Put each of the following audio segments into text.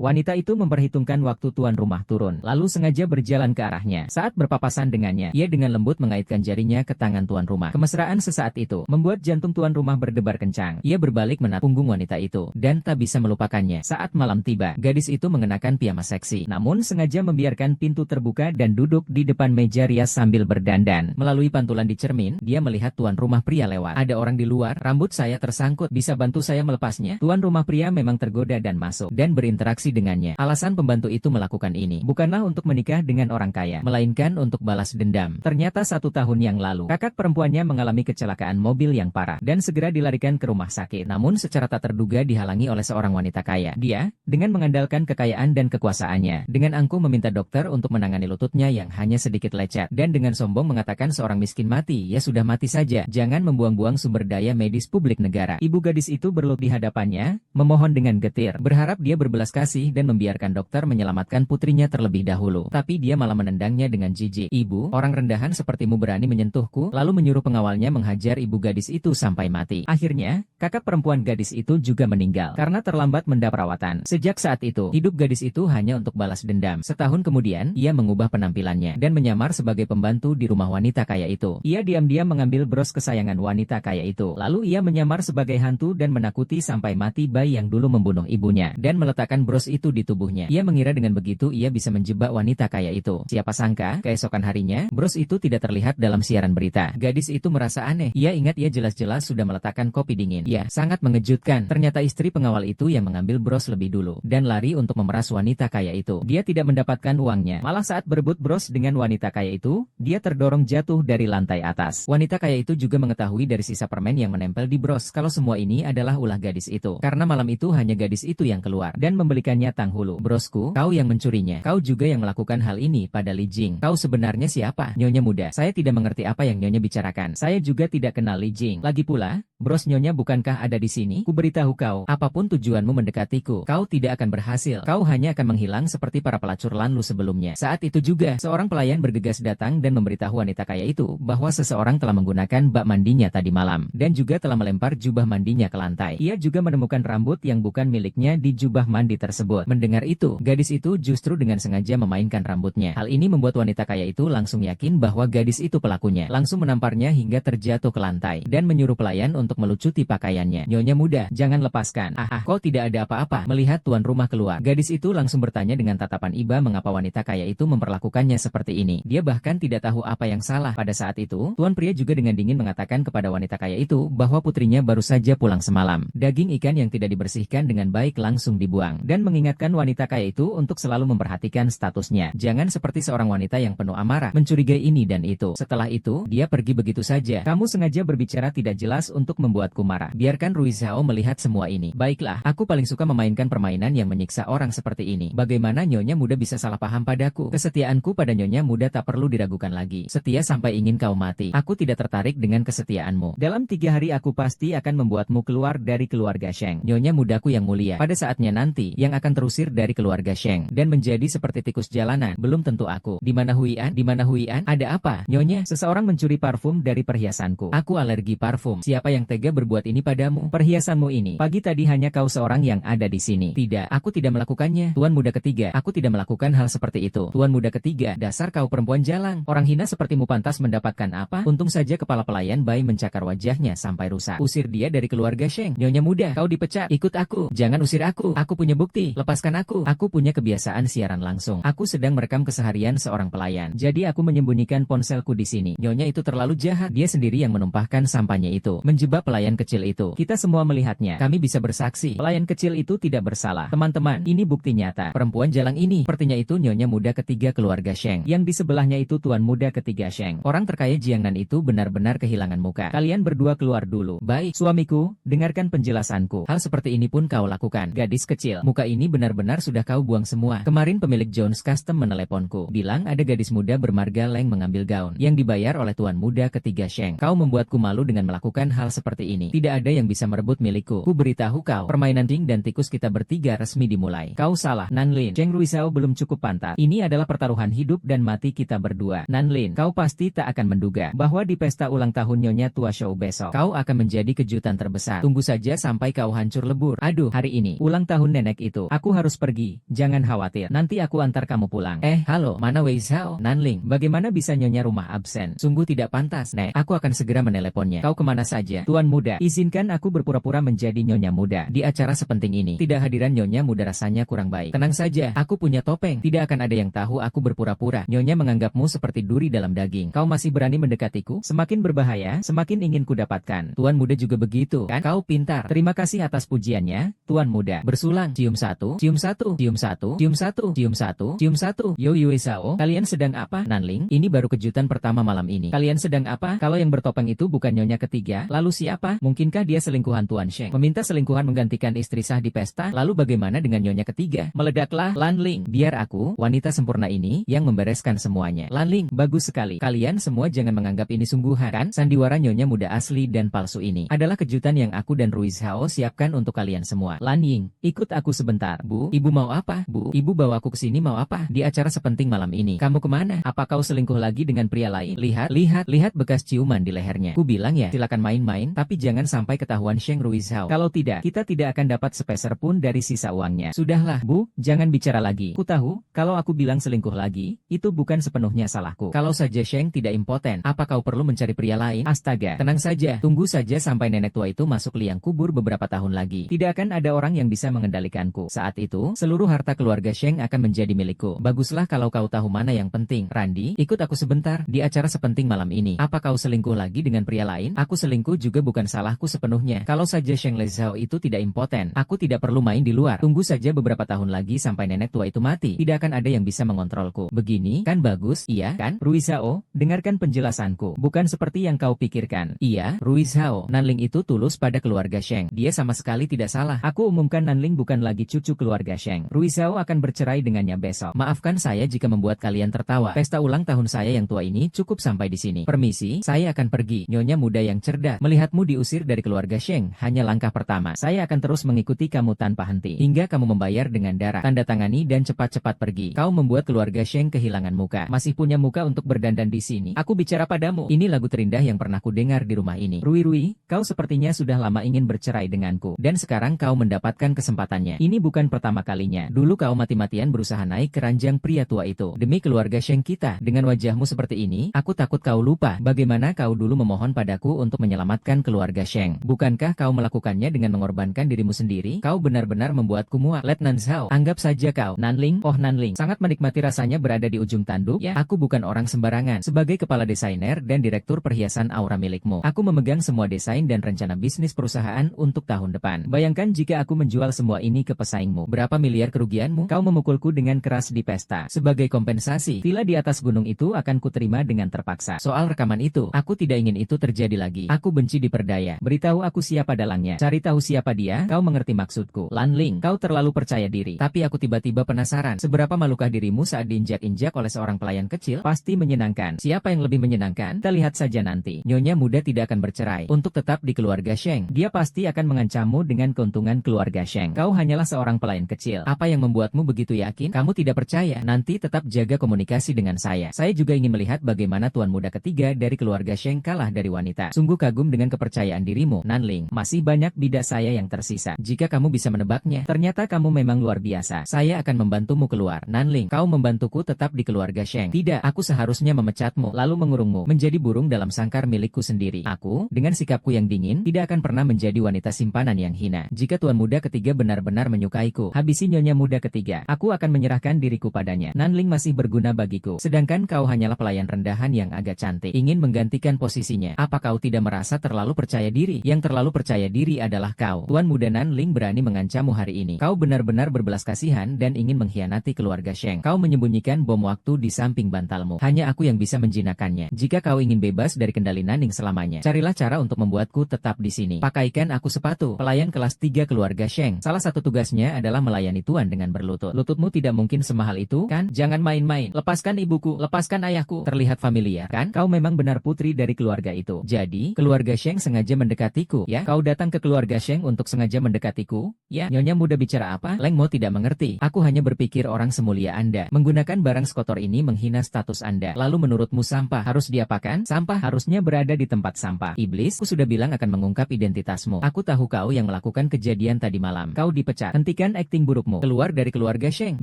Wanita itu memperhitungkan waktu tuan rumah turun, lalu sengaja berjalan ke arahnya. Saat berpapasan dengannya, ia dengan lembut mengaitkan jarinya ke tangan tuan rumah. Kemesraan sesaat itu membuat jantung tuan rumah berdebar kencang. Ia berbalik menatap punggung wanita itu, dan tak bisa melupakannya. Saat malam tiba, gadis itu mengenakan piyama seksi, namun sengaja membiarkan pintu terbuka dan duduk di depan meja rias sambil berdandan. Melalui pantulan di cermin, dia melihat tuan rumah pria lewat. Ada orang di luar, rambut saya tersangkut, bisa bantu saya melepasnya? Tuan rumah pria memang tergoda dan masuk, dan berinteraksi dengannya. Alasan pembantu itu melakukan ini bukanlah untuk menikah dengan orang kaya, melainkan untuk balas dendam. Ternyata 1 tahun yang lalu, kakak perempuannya mengalami kecelakaan mobil yang parah dan segera dilarikan ke rumah sakit. Namun secara tak terduga dihalangi oleh seorang wanita kaya. Dia, dengan mengandalkan kekayaan dan kekuasaannya, dengan angkuh meminta dokter untuk menangani lututnya yang hanya sedikit lecet, dan dengan sombong mengatakan seorang miskin mati, ya sudah mati saja, jangan membuang-buang sumber daya medis publik negara. Ibu gadis itu berlutut di hadapannya, memohon dengan getir, berharap dia berbelas kasih dan membiarkan dokter menyelamatkan putrinya terlebih dahulu. Tapi dia malah menendangnya dengan jijik. Ibu, orang rendahan sepertimu berani menyentuhku, lalu menyuruh pengawalnya menghajar ibu gadis itu sampai mati. Akhirnya, kakak perempuan gadis itu juga meninggal karena terlambat mendapat perawatan. Sejak saat itu, hidup gadis itu hanya untuk balas dendam. Setahun kemudian, ia mengubah penampilannya dan menyamar sebagai pembantu di rumah wanita kaya itu. Ia diam-diam mengambil bros kesayangan wanita kaya itu. Lalu ia menyamar sebagai hantu dan menakuti sampai mati bayi yang dulu membunuh ibunya, dan meletakkan bros itu di tubuhnya. Ia mengira dengan begitu ia bisa menjebak wanita kaya itu. Siapa sangka, keesokan harinya, bros itu tidak terlihat dalam siaran berita. Gadis itu merasa aneh. Ia ingat ia jelas-jelas sudah meletakkan kopi dingin. Ya, sangat mengejutkan. Ternyata istri pengawal itu yang mengambil bros lebih dulu dan lari untuk memeras wanita kaya itu. Dia tidak mendapatkan uangnya. Malah saat berebut bros dengan wanita kaya itu, dia terdorong jatuh dari lantai atas. Wanita kaya itu juga mengetahui dari sisa permen yang menempel di bros kalau semua ini adalah ulah gadis itu. Karena malam itu hanya gadis itu yang keluar dan membelikannya tanghulu. Brosku, kau yang mencurinya. Kau juga yang melakukan hal ini pada Li Jing. Kau sebenarnya siapa? Nyonya muda. Saya tidak mengerti apa yang Nyonya bicarakan. Saya juga tidak kenal Li Jing. Lagi pula, bros Nyonya bukankah ada di sini? Kuberitahu kau, apapun tujuanmu mendekatiku, kau tidak akan berhasil. Kau hanya akan menghilang seperti para pelacur Lanlu sebelumnya. Saat itu juga, seorang pelayan bergegas datang dan memberitahu wanita kaya itu bahwa seseorang telah menggunakan bak mandinya tadi malam dan juga telah melempar jubah mandinya ke lantai. Ia juga menemukan rambut yang bukan miliknya di jubah mandi tersebut. Mendengar itu, gadis itu justru dengan sengaja memainkan rambutnya. Hal ini membuat wanita kaya itu langsung yakin bahwa gadis itu pelakunya. Langsung menamparnya hingga terjatuh ke lantai dan menyuruh pelayan untuk melucuti pakaiannya. Nyonya muda, jangan lepaskan. Kau tidak ada apa-apa. Melihat tuan rumah keluar, gadis itu langsung bertanya dengan tatapan iba mengapa wanita kaya itu memperlakukannya seperti ini. Dia bahkan tidak tahu apa yang salah. Pada saat itu, tuan pria juga dengan dingin mengatakan kepada wanita kaya itu bahwa putrinya baru saja pulang semalam. Daging ikan yang tidak dibersihkan dengan baik langsung dibuang dan mengingatkan wanita kaya itu untuk selalu memperhatikan statusnya. Jangan seperti seorang wanita yang penuh amarah, mencurigai ini dan itu. Setelah itu, dia pergi begitu saja. Kamu sengaja berbicara tidak jelas untuk membuatku marah. Biarkan Rui Zhao melihat semua ini. Baiklah, aku paling suka memainkan permainan yang menyiksa orang seperti ini. Bagaimana Nyonya muda bisa salah paham padaku? Kesetiaanku pada Nyonya muda tak perlu diragukan lagi. Setia sampai ingin kau mati. Aku tidak tertarik dengan kesetiaanmu. Dalam 3 hari aku pasti akan membuatmu keluar dari keluarga Sheng. Nyonya mudaku yang mulia. Pada saatnya nanti, yang akan terusir dari keluarga Sheng dan menjadi seperti tikus jalanan, belum tentu aku. Di mana Huian? Di mana Huian? Ada apa? Nyonya, seseorang mencuri parfum dari perhiasanku. Aku alergi parfum. Siapa yang tega berbuat ini padamu? Perhiasanmu ini. Pagi tadi hanya kau seorang yang ada di sini. Tidak, aku tidak melakukannya. Tuan muda ketiga, aku tidak melakukan hal seperti itu. Tuan muda ketiga, dasar kau perempuan jalang. Orang hina sepertimu pantas mendapatkan apa? Untung saja kepala pelayan bayi mencakar wajahnya sampai rusak. Usir dia dari keluarga Sheng. Nyonya muda, kau dipecat. Ikut aku. Jangan usir aku. Aku punya bukti. Lepaskan aku. Aku punya kebiasaan siaran langsung. Aku sedang merekam keseharian seorang pelayan. Jadi aku menyembunyikan ponselku di sini. Nyonya itu terlalu jahat. Dia sendiri yang menumpahkan sampahnya itu. Menjebak pelayan kecil itu. Kita semua melihatnya. Kami bisa bersaksi. Pelayan kecil itu tidak bersalah. Teman-teman, ini bukti nyata. Perempuan jalang ini. Sepertinya itu nyonya muda ketiga keluarga Sheng. Yang di sebelahnya itu tuan muda ketiga Sheng. Orang terkaya Jiangnan itu benar-benar kehilangan muka. Kalian berdua keluar dulu. Baik, suamiku, dengarkan penjelasanku. Hal seperti ini pun kau lakukan. Gadis kecil, muka ini benar-benar sudah kau buang semua. Kemarin pemilik Jones Custom meneleponku. Bilang ada gadis muda bermarga Leng mengambil gaun yang dibayar oleh tuan muda ketiga Sheng. Kau membuatku malu dengan melakukan hal seperti seperti ini. Tidak ada yang bisa merebut milikku. Ku beritahu kau, permainan king dan tikus kita bertiga resmi dimulai. Kau salah, Nanlin. Cheng Ruizhao belum cukup pantas. Ini adalah pertaruhan hidup dan mati kita berdua. Nanlin, kau pasti tak akan menduga bahwa di pesta ulang tahun Nyonya Tua Shou besok, kau akan menjadi kejutan terbesar. Tunggu saja sampai kau hancur lebur. Aduh, hari ini ulang tahun nenek itu. Aku harus pergi. Jangan khawatir, nanti aku antar kamu pulang. Halo, mana Wei Zhao? Nanling, bagaimana bisa Nyonya rumah absen? Sungguh tidak pantas, Nek. Aku akan segera meneleponnya. Kau kemana saja? Tuan muda, izinkan aku berpura-pura menjadi Nyonya muda. Di acara sepenting ini, tidak hadiran Nyonya muda rasanya kurang baik. Tenang saja, aku punya topeng. Tidak akan ada yang tahu aku berpura-pura. Nyonya menganggapmu seperti duri dalam daging. Kau masih berani mendekatiku? Semakin berbahaya, semakin ingin kudapatkan. Tuan muda juga begitu, kan? Kau pintar. Terima kasih atas pujiannya, Tuan muda. Bersulang. Cium satu, cium satu, cium satu, cium satu, cium satu, cium satu. Yo Yue Sao, kalian sedang apa? Nanling, ini baru kejutan pertama malam ini. Kalian sedang apa? Kalau yang bertopeng itu bukan Nyonya ketiga, lalu siapa? Mungkinkah dia selingkuhan Tuan Sheng? Meminta selingkuhan menggantikan istri sah di pesta? Lalu bagaimana dengan Nyonya ketiga? Meledaklah, Lanling. Biar aku, wanita sempurna ini, yang membereskan semuanya. Lanling, bagus sekali. Kalian semua jangan menganggap ini sungguhan, kan? Sandiwara Nyonya muda asli dan palsu ini adalah kejutan yang aku dan Ruizhao siapkan untuk kalian semua. Lan Ying, ikut aku sebentar. Bu, ibu mau apa? Bu, ibu bawa aku ke sini mau apa? Di acara sepenting malam ini. Kamu kemana? Apa kau selingkuh lagi dengan pria lain? Lihat bekas ciuman di lehernya. Ku bilang ya, silakan main-main, tapi jangan sampai ketahuan Sheng Ruizhao. Kalau tidak, kita tidak akan dapat sepeser pun dari sisa uangnya. Sudahlah, Bu, jangan bicara lagi. Ku tahu, kalau aku bilang selingkuh lagi, itu bukan sepenuhnya salahku. Kalau saja Sheng tidak impoten, apa kau perlu mencari pria lain? Astaga, tenang saja, tunggu saja sampai nenek tua itu masuk liang kubur beberapa tahun lagi. Tidak akan ada orang yang bisa mengendalikanku. Saat itu, seluruh harta keluarga Sheng akan menjadi milikku. Baguslah kalau kau tahu mana yang penting. Randi, ikut aku sebentar, di acara sepenting malam ini. Apa kau selingkuh lagi dengan pria lain? Aku selingkuh juga bukan salahku sepenuhnya. Kalau saja Sheng Lezhao itu tidak impoten, aku tidak perlu main di luar. Tunggu saja beberapa tahun lagi sampai nenek tua itu mati. Tidak akan ada yang bisa mengontrolku. Begini, kan bagus? Iya, kan? Ruizhao, dengarkan penjelasanku. Bukan seperti yang kau pikirkan. Iya, Ruizhao, Nanling itu tulus pada keluarga Sheng. Dia sama sekali tidak salah. Aku umumkan Nanling bukan lagi cucu keluarga Sheng. Ruizhao akan bercerai dengannya besok. Maafkan saya jika membuat kalian tertawa. Pesta ulang tahun saya yang tua ini cukup sampai di sini. Permisi, saya akan pergi. Nyonya muda yang cerdas, melihatmu diusir dari keluarga Sheng hanya langkah pertama. Saya akan terus mengikuti kamu tanpa henti hingga kamu membayar dengan darah. Tanda tangani dan cepat-cepat pergi. Kau membuat keluarga Sheng kehilangan muka. Masih punya muka untuk berdandan di sini. Aku bicara padamu. Ini lagu terindah yang pernah kudengar di rumah ini. Rui, kau sepertinya sudah lama ingin bercerai denganku dan sekarang kau mendapatkan kesempatannya. Ini bukan pertama kalinya. Dulu kau mati-matian berusaha naik ke ranjang pria tua itu demi keluarga Sheng kita. Dengan wajahmu seperti ini, aku takut kau lupa bagaimana kau dulu memohon padaku untuk menyelamatkan keluarga Sheng. Bukankah kau melakukannya dengan mengorbankan dirimu sendiri? Kau benar-benar membuatku muak. Letnan Zhao, anggap saja kau, Nanling, oh Nanling, sangat menikmati rasanya berada di ujung tanduk. Ya, aku bukan orang sembarangan. Sebagai kepala desainer dan direktur perhiasan aura milikmu, aku memegang semua desain dan rencana bisnis perusahaan untuk tahun depan. Bayangkan jika aku menjual semua ini ke pesaingmu. Berapa miliar kerugianmu? Kau memukulku dengan keras di pesta. Sebagai kompensasi, villa di atas gunung itu akan kuterima dengan terpaksa. Soal rekaman itu, aku tidak ingin itu terjadi lagi. Aku benci diperdaya. Beritahu aku siapa dalangnya. Cari tahu siapa dia, kau mengerti maksudku. Lanling, kau terlalu percaya diri. Tapi aku tiba-tiba penasaran, seberapa malukah dirimu saat diinjak-injak oleh seorang pelayan kecil? Pasti menyenangkan. Siapa yang lebih menyenangkan? Kita lihat saja nanti. Nyonya muda tidak akan bercerai untuk tetap di keluarga Sheng. Dia pasti akan mengancammu dengan keuntungan keluarga Sheng. Kau hanyalah seorang pelayan kecil. Apa yang membuatmu begitu yakin? Kamu tidak percaya? Nanti tetap jaga komunikasi dengan saya. Saya juga ingin melihat bagaimana tuan muda ketiga dari keluarga Sheng kalah dari wanita. Sungguh kagum dengan kepercayaan dirimu, Nanling. Masih banyak bidak saya yang tersisa. Jika kamu bisa menebaknya, ternyata kamu memang luar biasa. Saya akan membantumu keluar. Nanling, kau membantuku tetap di keluarga Sheng. Tidak, aku seharusnya memecatmu, lalu mengurungmu menjadi burung dalam sangkar milikku sendiri. Aku, dengan sikapku yang dingin, tidak akan pernah menjadi wanita simpanan yang hina. Jika tuan muda ketiga benar-benar menyukaiku, habisi nyonya muda ketiga. Aku akan menyerahkan diriku padanya. Nanling masih berguna bagiku, sedangkan kau hanyalah pelayan rendahan yang agak cantik. Ingin menggantikan posisinya. Apa kau tidak merasa terlalu percaya diri? Yang terlalu percaya diri adalah kau. Tuan muda Nanling berani mengancammu hari ini. Kau benar-benar berbelas kasihan dan ingin mengkhianati keluarga Sheng. Kau menyembunyikan bom waktu di samping bantalmu. Hanya aku yang bisa menjinakkannya. Jika kau ingin bebas dari kendali Nanning selamanya, carilah cara untuk membuatku tetap di sini. Pakaikan aku sepatu. Pelayan kelas 3 keluarga Sheng. Salah satu tugasnya adalah melayani tuan dengan berlutut. Lututmu tidak mungkin semahal itu, kan? Jangan main-main. Lepaskan ibuku, lepaskan ayahku. Terlihat familiar, kan? Kau memang benar putri dari keluarga itu. Jadi, keluarga Sheng Sheng sengaja mendekatiku, ya? Kau datang ke keluarga Sheng untuk sengaja mendekatiku? Ya, Nyonya muda bicara apa? Leng Mo tidak mengerti. Aku hanya berpikir orang semulia Anda menggunakan barang sekotor ini menghina status Anda. Lalu menurutmu sampah harus diapakan? Sampah harusnya berada di tempat sampah. Iblis, aku sudah bilang akan mengungkap identitasmu. Aku tahu kau yang melakukan kejadian tadi malam. Kau dipecat. Hentikan akting burukmu. Keluar dari keluarga Sheng.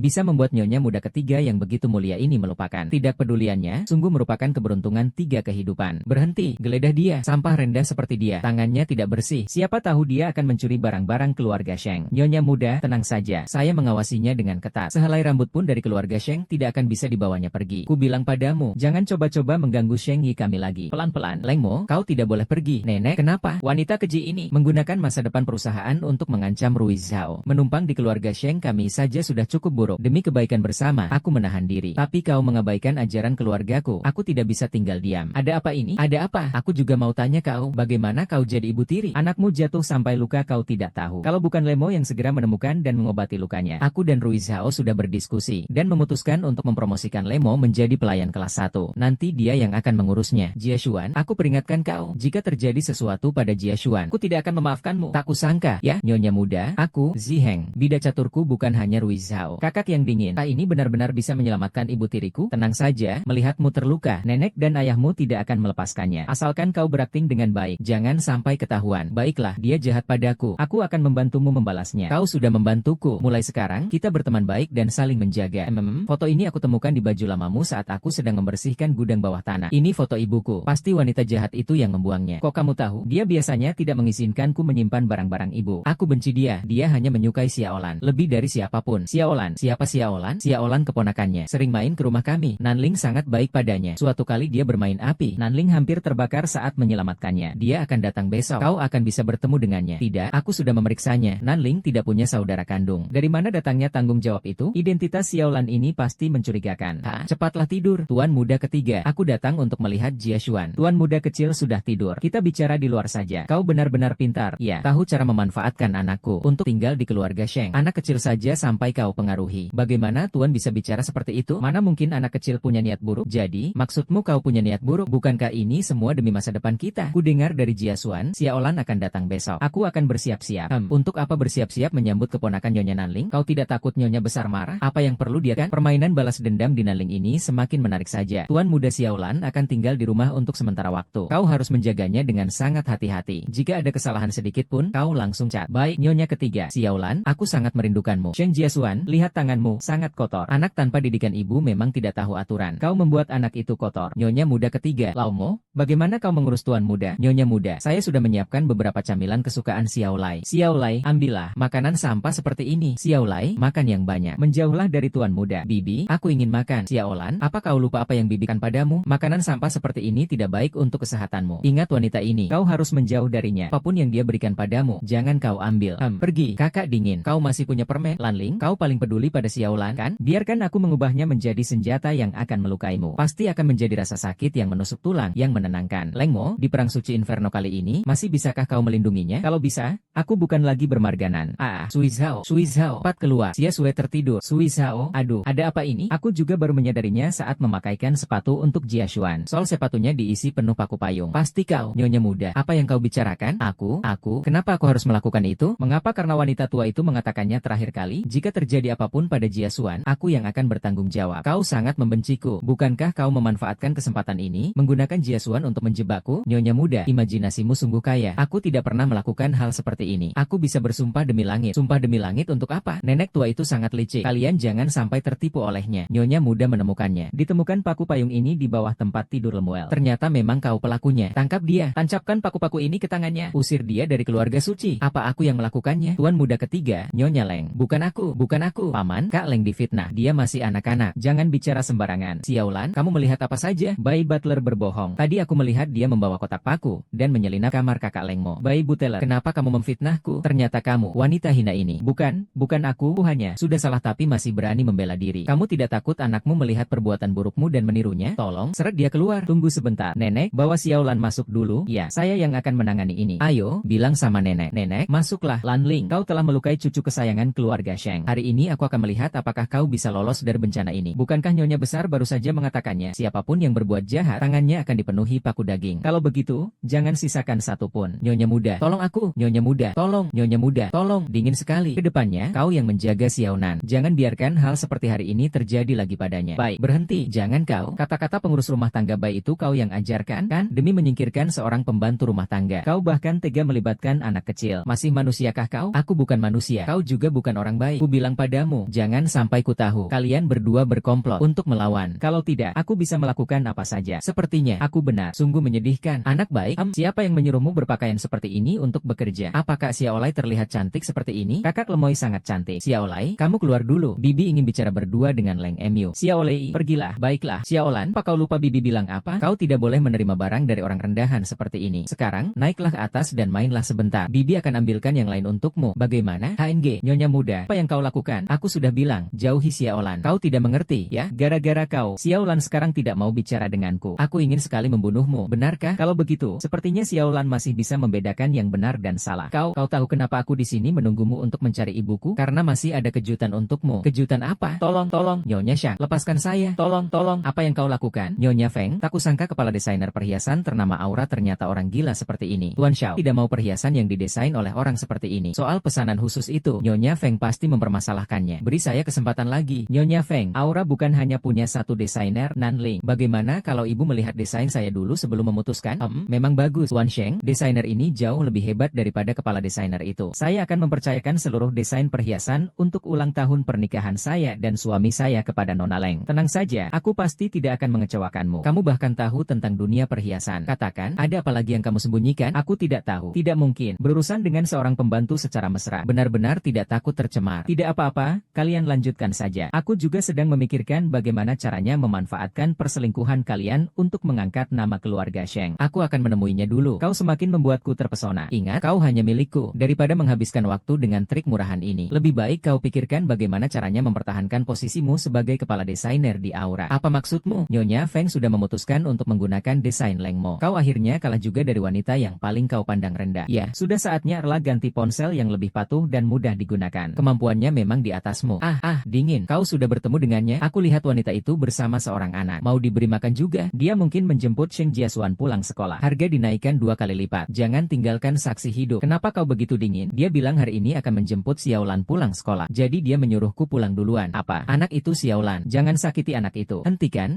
Bisa membuat Nyonya muda ketiga yang begitu mulia ini melupakan. Tidak peduliannya, sungguh merupakan keberuntungan 3 kehidupan. Berhenti, geledah dia. Sampah rendah seperti dia. Tangannya tidak bersih. Siapa tahu dia akan mencuri barang-barang keluarga Sheng. Nyonya muda, tenang saja. Saya mengawasinya dengan ketat. Sehelai rambut pun dari keluarga Sheng tidak akan bisa dibawanya pergi. Ku bilang padamu, jangan coba-coba mengganggu Sheng Yi kami lagi. Pelan-pelan, Leng Mo, kau tidak boleh pergi. Nenek, kenapa? Wanita keji ini menggunakan masa depan perusahaan untuk mengancam Ruiz Zhao. Menumpang di keluarga Sheng kami saja sudah cukup buruk. Demi kebaikan bersama, aku menahan diri. Tapi kau mengabaikan ajaran keluargaku. Aku tidak bisa tinggal diam. Ada apa ini? Ada apa? Aku juga mau tanya kau, bagaimana kau jadi ibu tiri? Anakmu jatuh sampai luka kau tidak tahu. Kalau bukan Lemo yang segera menemukan dan mengobati lukanya. Aku dan Ruiz Zhao sudah berdiskusi dan memutuskan untuk mempromosikan Lemo menjadi pelayan kelas 1. Nanti dia yang akan mengurusnya. Jia Xuan, aku peringatkan kau, jika terjadi sesuatu pada Jia Xuan, aku tidak akan memaafkanmu. Tak kusangka, ya, Nyonya muda, aku, Ziheng, bida caturku bukan hanya Ruiz Zhao. Kakak yang dingin, tak ini benar-benar bisa menyelamatkan ibu tiriku? Tenang saja, melihatmu terluka, nenek dan ayahmu tidak akan melepaskannya. Asalkan kau berakting dengan baik, jangan sampai ketahuan. Baiklah, dia jahat padaku. Aku akan membantumu membalasnya. Kau sudah membantuku. Mulai sekarang, kita berteman baik dan saling menjaga. Foto ini aku temukan di baju lamamu saat aku sedang membersihkan gudang bawah tanah. Ini foto ibuku. Pasti wanita jahat itu yang membuangnya. Kok kamu tahu? Dia biasanya tidak mengizinkanku menyimpan barang-barang ibu. Aku benci dia. Dia hanya menyukai Xiaolan. Lebih dari siapapun. Xiaolan. Siapa Xiaolan? Xiaolan keponakannya. Sering main ke rumah kami. Nanling sangat baik padanya. Suatu kali dia bermain api. Nanling hampir terbakar saat menyelamatkannya. Dia akan datang besok. Kau akan bisa bertemu dengannya. Tidak, aku sudah memeriksanya. Nanling tidak punya saudara kandung. Dari mana datangnya tanggung jawab itu? Identitas Xiaolan ini pasti mencurigakan. Cepatlah tidur. Tuan muda ketiga. Aku datang untuk melihat Jia Xuan. Tuan muda kecil sudah tidur. Kita bicara di luar saja. Kau benar-benar pintar. Ya, tahu cara memanfaatkan anakku untuk tinggal di keluarga Sheng. Anak kecil saja sampai kau pengaruhi. Bagaimana Tuan bisa bicara seperti itu? Mana mungkin anak kecil punya niat buruk? Jadi, maksudmu kau punya niat buruk? Bukankah ini semua demi masa depan kita? Ku dengar dari Jia Xuan, Xiaolan akan datang besok. Aku akan bersiap-siap. Untuk apa bersiap-siap menyambut keponakan Nyonya Nanling? Kau tidak takut Nyonya besar marah? Apa yang perlu dia kan? Permainan balas dendam di Nanling ini semakin menarik saja. Tuan muda Xiaolan akan tinggal di rumah untuk sementara waktu. Kau harus menjaganya dengan sangat hati-hati. Jika ada kesalahan sedikit pun, kau langsung cat. Baik, Nyonya ketiga. Xiaolan, aku sangat merindukanmu. Sheng Jia Xuan, lihat tanganmu, sangat kotor. Anak tanpa didikan ibu memang tidak tahu aturan. Kau membuat anak itu kotor. Nyonya muda ketiga. Laumo, bagaimana kau mengurus tuan muda? Nyonya muda, saya sudah menyiapkan beberapa camilan kesukaan Xiaolai. Xiaolai, ambillah makanan sampah seperti ini. Xiaolai, makan yang banyak. Menjauhlah dari tuan muda. Bibi, aku ingin makan. Xiaolan, apa kau lupa apa yang bibi kan padamu? Makanan sampah seperti ini tidak baik untuk kesehatanmu. Ingat wanita ini, kau harus menjauh darinya. Apapun yang dia berikan padamu, jangan kau ambil. Pergi, kakak dingin. Kau masih punya permen? Lanling, kau paling peduli pada Xiaolan kan? Biarkan aku mengubahnya menjadi senjata yang akan melukaimu. Pasti akan menjadi rasa sakit yang menusuk tulang, yang menenangkan. Leng Mo, di perang suci Inferno kali ini, masih bisakah kau melindunginya? Kalau bisa, aku bukan lagi bermarganan. Sui Zhao, cepat keluar. Xia Sue tertidur. Sui Zhao, aduh, ada apa ini? Aku juga baru menyadarinya saat memakaikan sepatu untuk Jia Xuan. Sol sepatunya diisi penuh paku payung. Pasti kau, Nyonya muda, apa yang kau bicarakan? Aku, kenapa aku harus melakukan itu? Mengapa? Karena wanita tua itu mengatakannya terakhir kali, jika terjadi apapun pada Jia Xuan, aku yang akan bertanggung jawab. Kau sangat membenciku. Bukankah kau memanfaatkan kesempatan ini, menggunakan Jia Xuan untuk menjebakku? Nyonya muda, imajinasimu sungguh kaya. Aku tidak pernah melakukan hal seperti ini. Aku bisa bersumpah demi langit. Sumpah demi langit untuk apa? Nenek tua itu sangat licik. Kalian jangan sampai tertipu olehnya. Nyonya muda menemukannya. Ditemukan paku payung ini di bawah tempat tidur Lemuel. Ternyata memang kau pelakunya. Tangkap dia. Tancapkan paku-paku ini ke tangannya. Usir dia dari keluarga suci. Apa aku yang melakukannya? Tuan muda ketiga, Nyonya Leng. Bukan aku. Paman, Kak Leng difitnah. Dia masih anak-anak. Jangan bicara sembarangan. Xiaolan, kamu melihat apa saja? Bayi butler berbohong. Tadi aku melihat dia membawa kotak paku dan menyelinap kamar kakak Lengmo. Bayi butler, kenapa kamu memfitnahku? Ternyata kamu, wanita hina ini. Bukan aku hanya sudah salah tapi masih berani membela diri. Kamu tidak takut anakmu melihat perbuatan burukmu dan menirunya? Tolong, seret dia keluar. Tunggu sebentar. Nenek, bawa Xiaolan masuk dulu. Ya, saya yang akan menangani ini. Ayo, bilang sama nenek. Nenek, masuklah. Lanling, kau telah melukai cucu kesayangan keluarga Sheng. Hari ini aku akan melihat apakah kau bisa lolos dari bencana ini. Bukankah Nyonya besar baru saja mengatakannya, siapapun yang berbuat jahat, tangannya akan dipenuhi paku daging. Kalau begitu, jangan jangan sisakan satupun. Nyonya muda, tolong aku. Nyonya muda, tolong. Nyonya muda, tolong. Dingin sekali. Kedepannya, kau yang menjaga Xiaonan. Jangan biarkan hal seperti hari ini terjadi lagi padanya. Baik, berhenti. Jangan kau. Kata-kata pengurus rumah tangga baik itu kau yang ajarkan, kan? Demi menyingkirkan seorang pembantu rumah tangga. Kau bahkan tega melibatkan anak kecil. Masih manusiakah kau? Aku bukan manusia. Kau juga bukan orang baik. Ku bilang padamu, jangan sampai ku tahu. Kalian berdua berkomplot untuk melawan. Kalau tidak, aku bisa melakukan apa saja. Sepertinya, aku benar. Sungguh menyedihkan. Anak baik, siapa yang menyuruhmu berpakaian seperti ini untuk bekerja? Apakah Xiaolai terlihat cantik seperti ini? Kakak Lemoy sangat cantik. Xiaolai, kamu keluar dulu. Bibi ingin bicara berdua dengan Leng Emu. Xiaolai, pergilah. Baiklah. Xiaolan, apa kau lupa Bibi bilang apa? Kau tidak boleh menerima barang dari orang rendahan seperti ini. Sekarang, naiklah ke atas dan mainlah sebentar. Bibi akan ambilkan yang lain untukmu. Bagaimana? HNG, Nyonya muda, apa yang kau lakukan? Aku sudah bilang, jauhi Xiaolan. Kau tidak mengerti, ya? Gara-gara kau, Xiaolan sekarang tidak mau bicara denganku. Aku ingin sekali membunuhmu. Benarkah? Kalau begitu, sepertinya Xiaolan masih bisa membedakan yang benar dan salah. Kau tahu kenapa aku di sini menunggumu untuk mencari ibuku? Karena masih ada kejutan untukmu. Kejutan apa? Tolong, Nyonya Shang, lepaskan saya. Tolong. Apa yang kau lakukan? Nyonya Feng, tak kusangka kepala desainer perhiasan ternama Aura ternyata orang gila seperti ini. Tuan Xiao tidak mau perhiasan yang didesain oleh orang seperti ini. Soal pesanan khusus itu, Nyonya Feng pasti mempermasalahkannya. Beri saya kesempatan lagi. Nyonya Feng, Aura bukan hanya punya satu desainer, Nanling. Bagaimana kalau ibu melihat desain saya dulu sebelum memutuskan? Memang bagus, Tuan Sheng. Desainer ini jauh lebih hebat daripada kepala desainer itu. Saya akan mempercayakan seluruh desain perhiasan untuk ulang tahun pernikahan saya dan suami saya kepada Nona Leng. Tenang saja, aku pasti tidak akan mengecewakanmu. Kamu bahkan tahu tentang dunia perhiasan. Katakan, ada apa lagi yang kamu sembunyikan? Aku tidak tahu. Tidak mungkin. Berurusan dengan seorang pembantu secara mesra. Benar-benar tidak takut tercemar. Tidak apa-apa, kalian lanjutkan saja. Aku juga sedang memikirkan bagaimana caranya memanfaatkan perselingkuhan kalian untuk mengangkat nama keluarga Sheng. Aku akan menemuinya dulu. Kau semakin membuatku terpesona. Ingat, kau hanya milikku. Daripada menghabiskan waktu dengan trik murahan ini, lebih baik kau pikirkan bagaimana caranya mempertahankan posisimu sebagai kepala desainer di Aura. Apa maksudmu? Nyonya Feng sudah memutuskan untuk menggunakan desain Lengmo. Kau akhirnya kalah juga dari wanita yang paling kau pandang rendah. Ya, sudah saatnya Erla ganti ponsel yang lebih patuh dan mudah digunakan. Kemampuannya memang di atasmu. Dingin. Kau sudah bertemu dengannya? Aku lihat wanita itu bersama seorang anak. Mau diberi makan juga? Dia mungkin menjemput Sheng Jiasuan pulang sekolah. Harga dinaikkan 2 kali lipat. Jangan tinggalkan saksi hidup. Kenapa kau begitu dingin? Dia bilang hari ini akan menjemput Xiaolan pulang sekolah. Jadi dia menyuruhku pulang duluan. Apa? Anak itu Xiaolan. Jangan sakiti anak itu. Hentikan.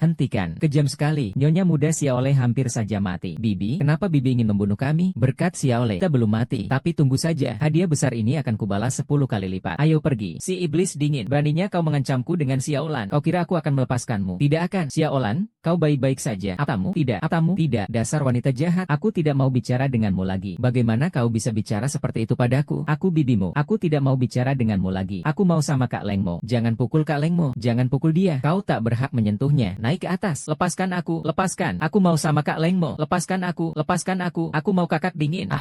Kejam sekali. Nyonya muda Xiaolai hampir saja mati. Bibi, kenapa Bibi ingin membunuh kami? Berkat Xiaolai, kita belum mati. Tapi tunggu saja. Hadiah besar ini akan kubalas 10 kali lipat. Ayo pergi. Si iblis dingin. Beraninya kau mengancamku dengan Xiaolan. Kau kira aku akan melepaskanmu? Tidak akan. Xiaolan, kau baik-baik saja. Atamu? Tidak. Dasar wanita jahat. Aku tidak mau bicara denganmu lagi. Bagaimana kau bisa bicara seperti itu padaku? Aku bibimu. Aku tidak mau bicara denganmu lagi. Aku mau sama Kak Lengmo. Jangan pukul Kak Lengmo. Jangan pukul dia. Kau tak berhak menyentuhnya. Naik ke atas. Lepaskan aku. Lepaskan. Aku mau sama Kak Lengmo. Lepaskan aku. Aku mau kakak dingin.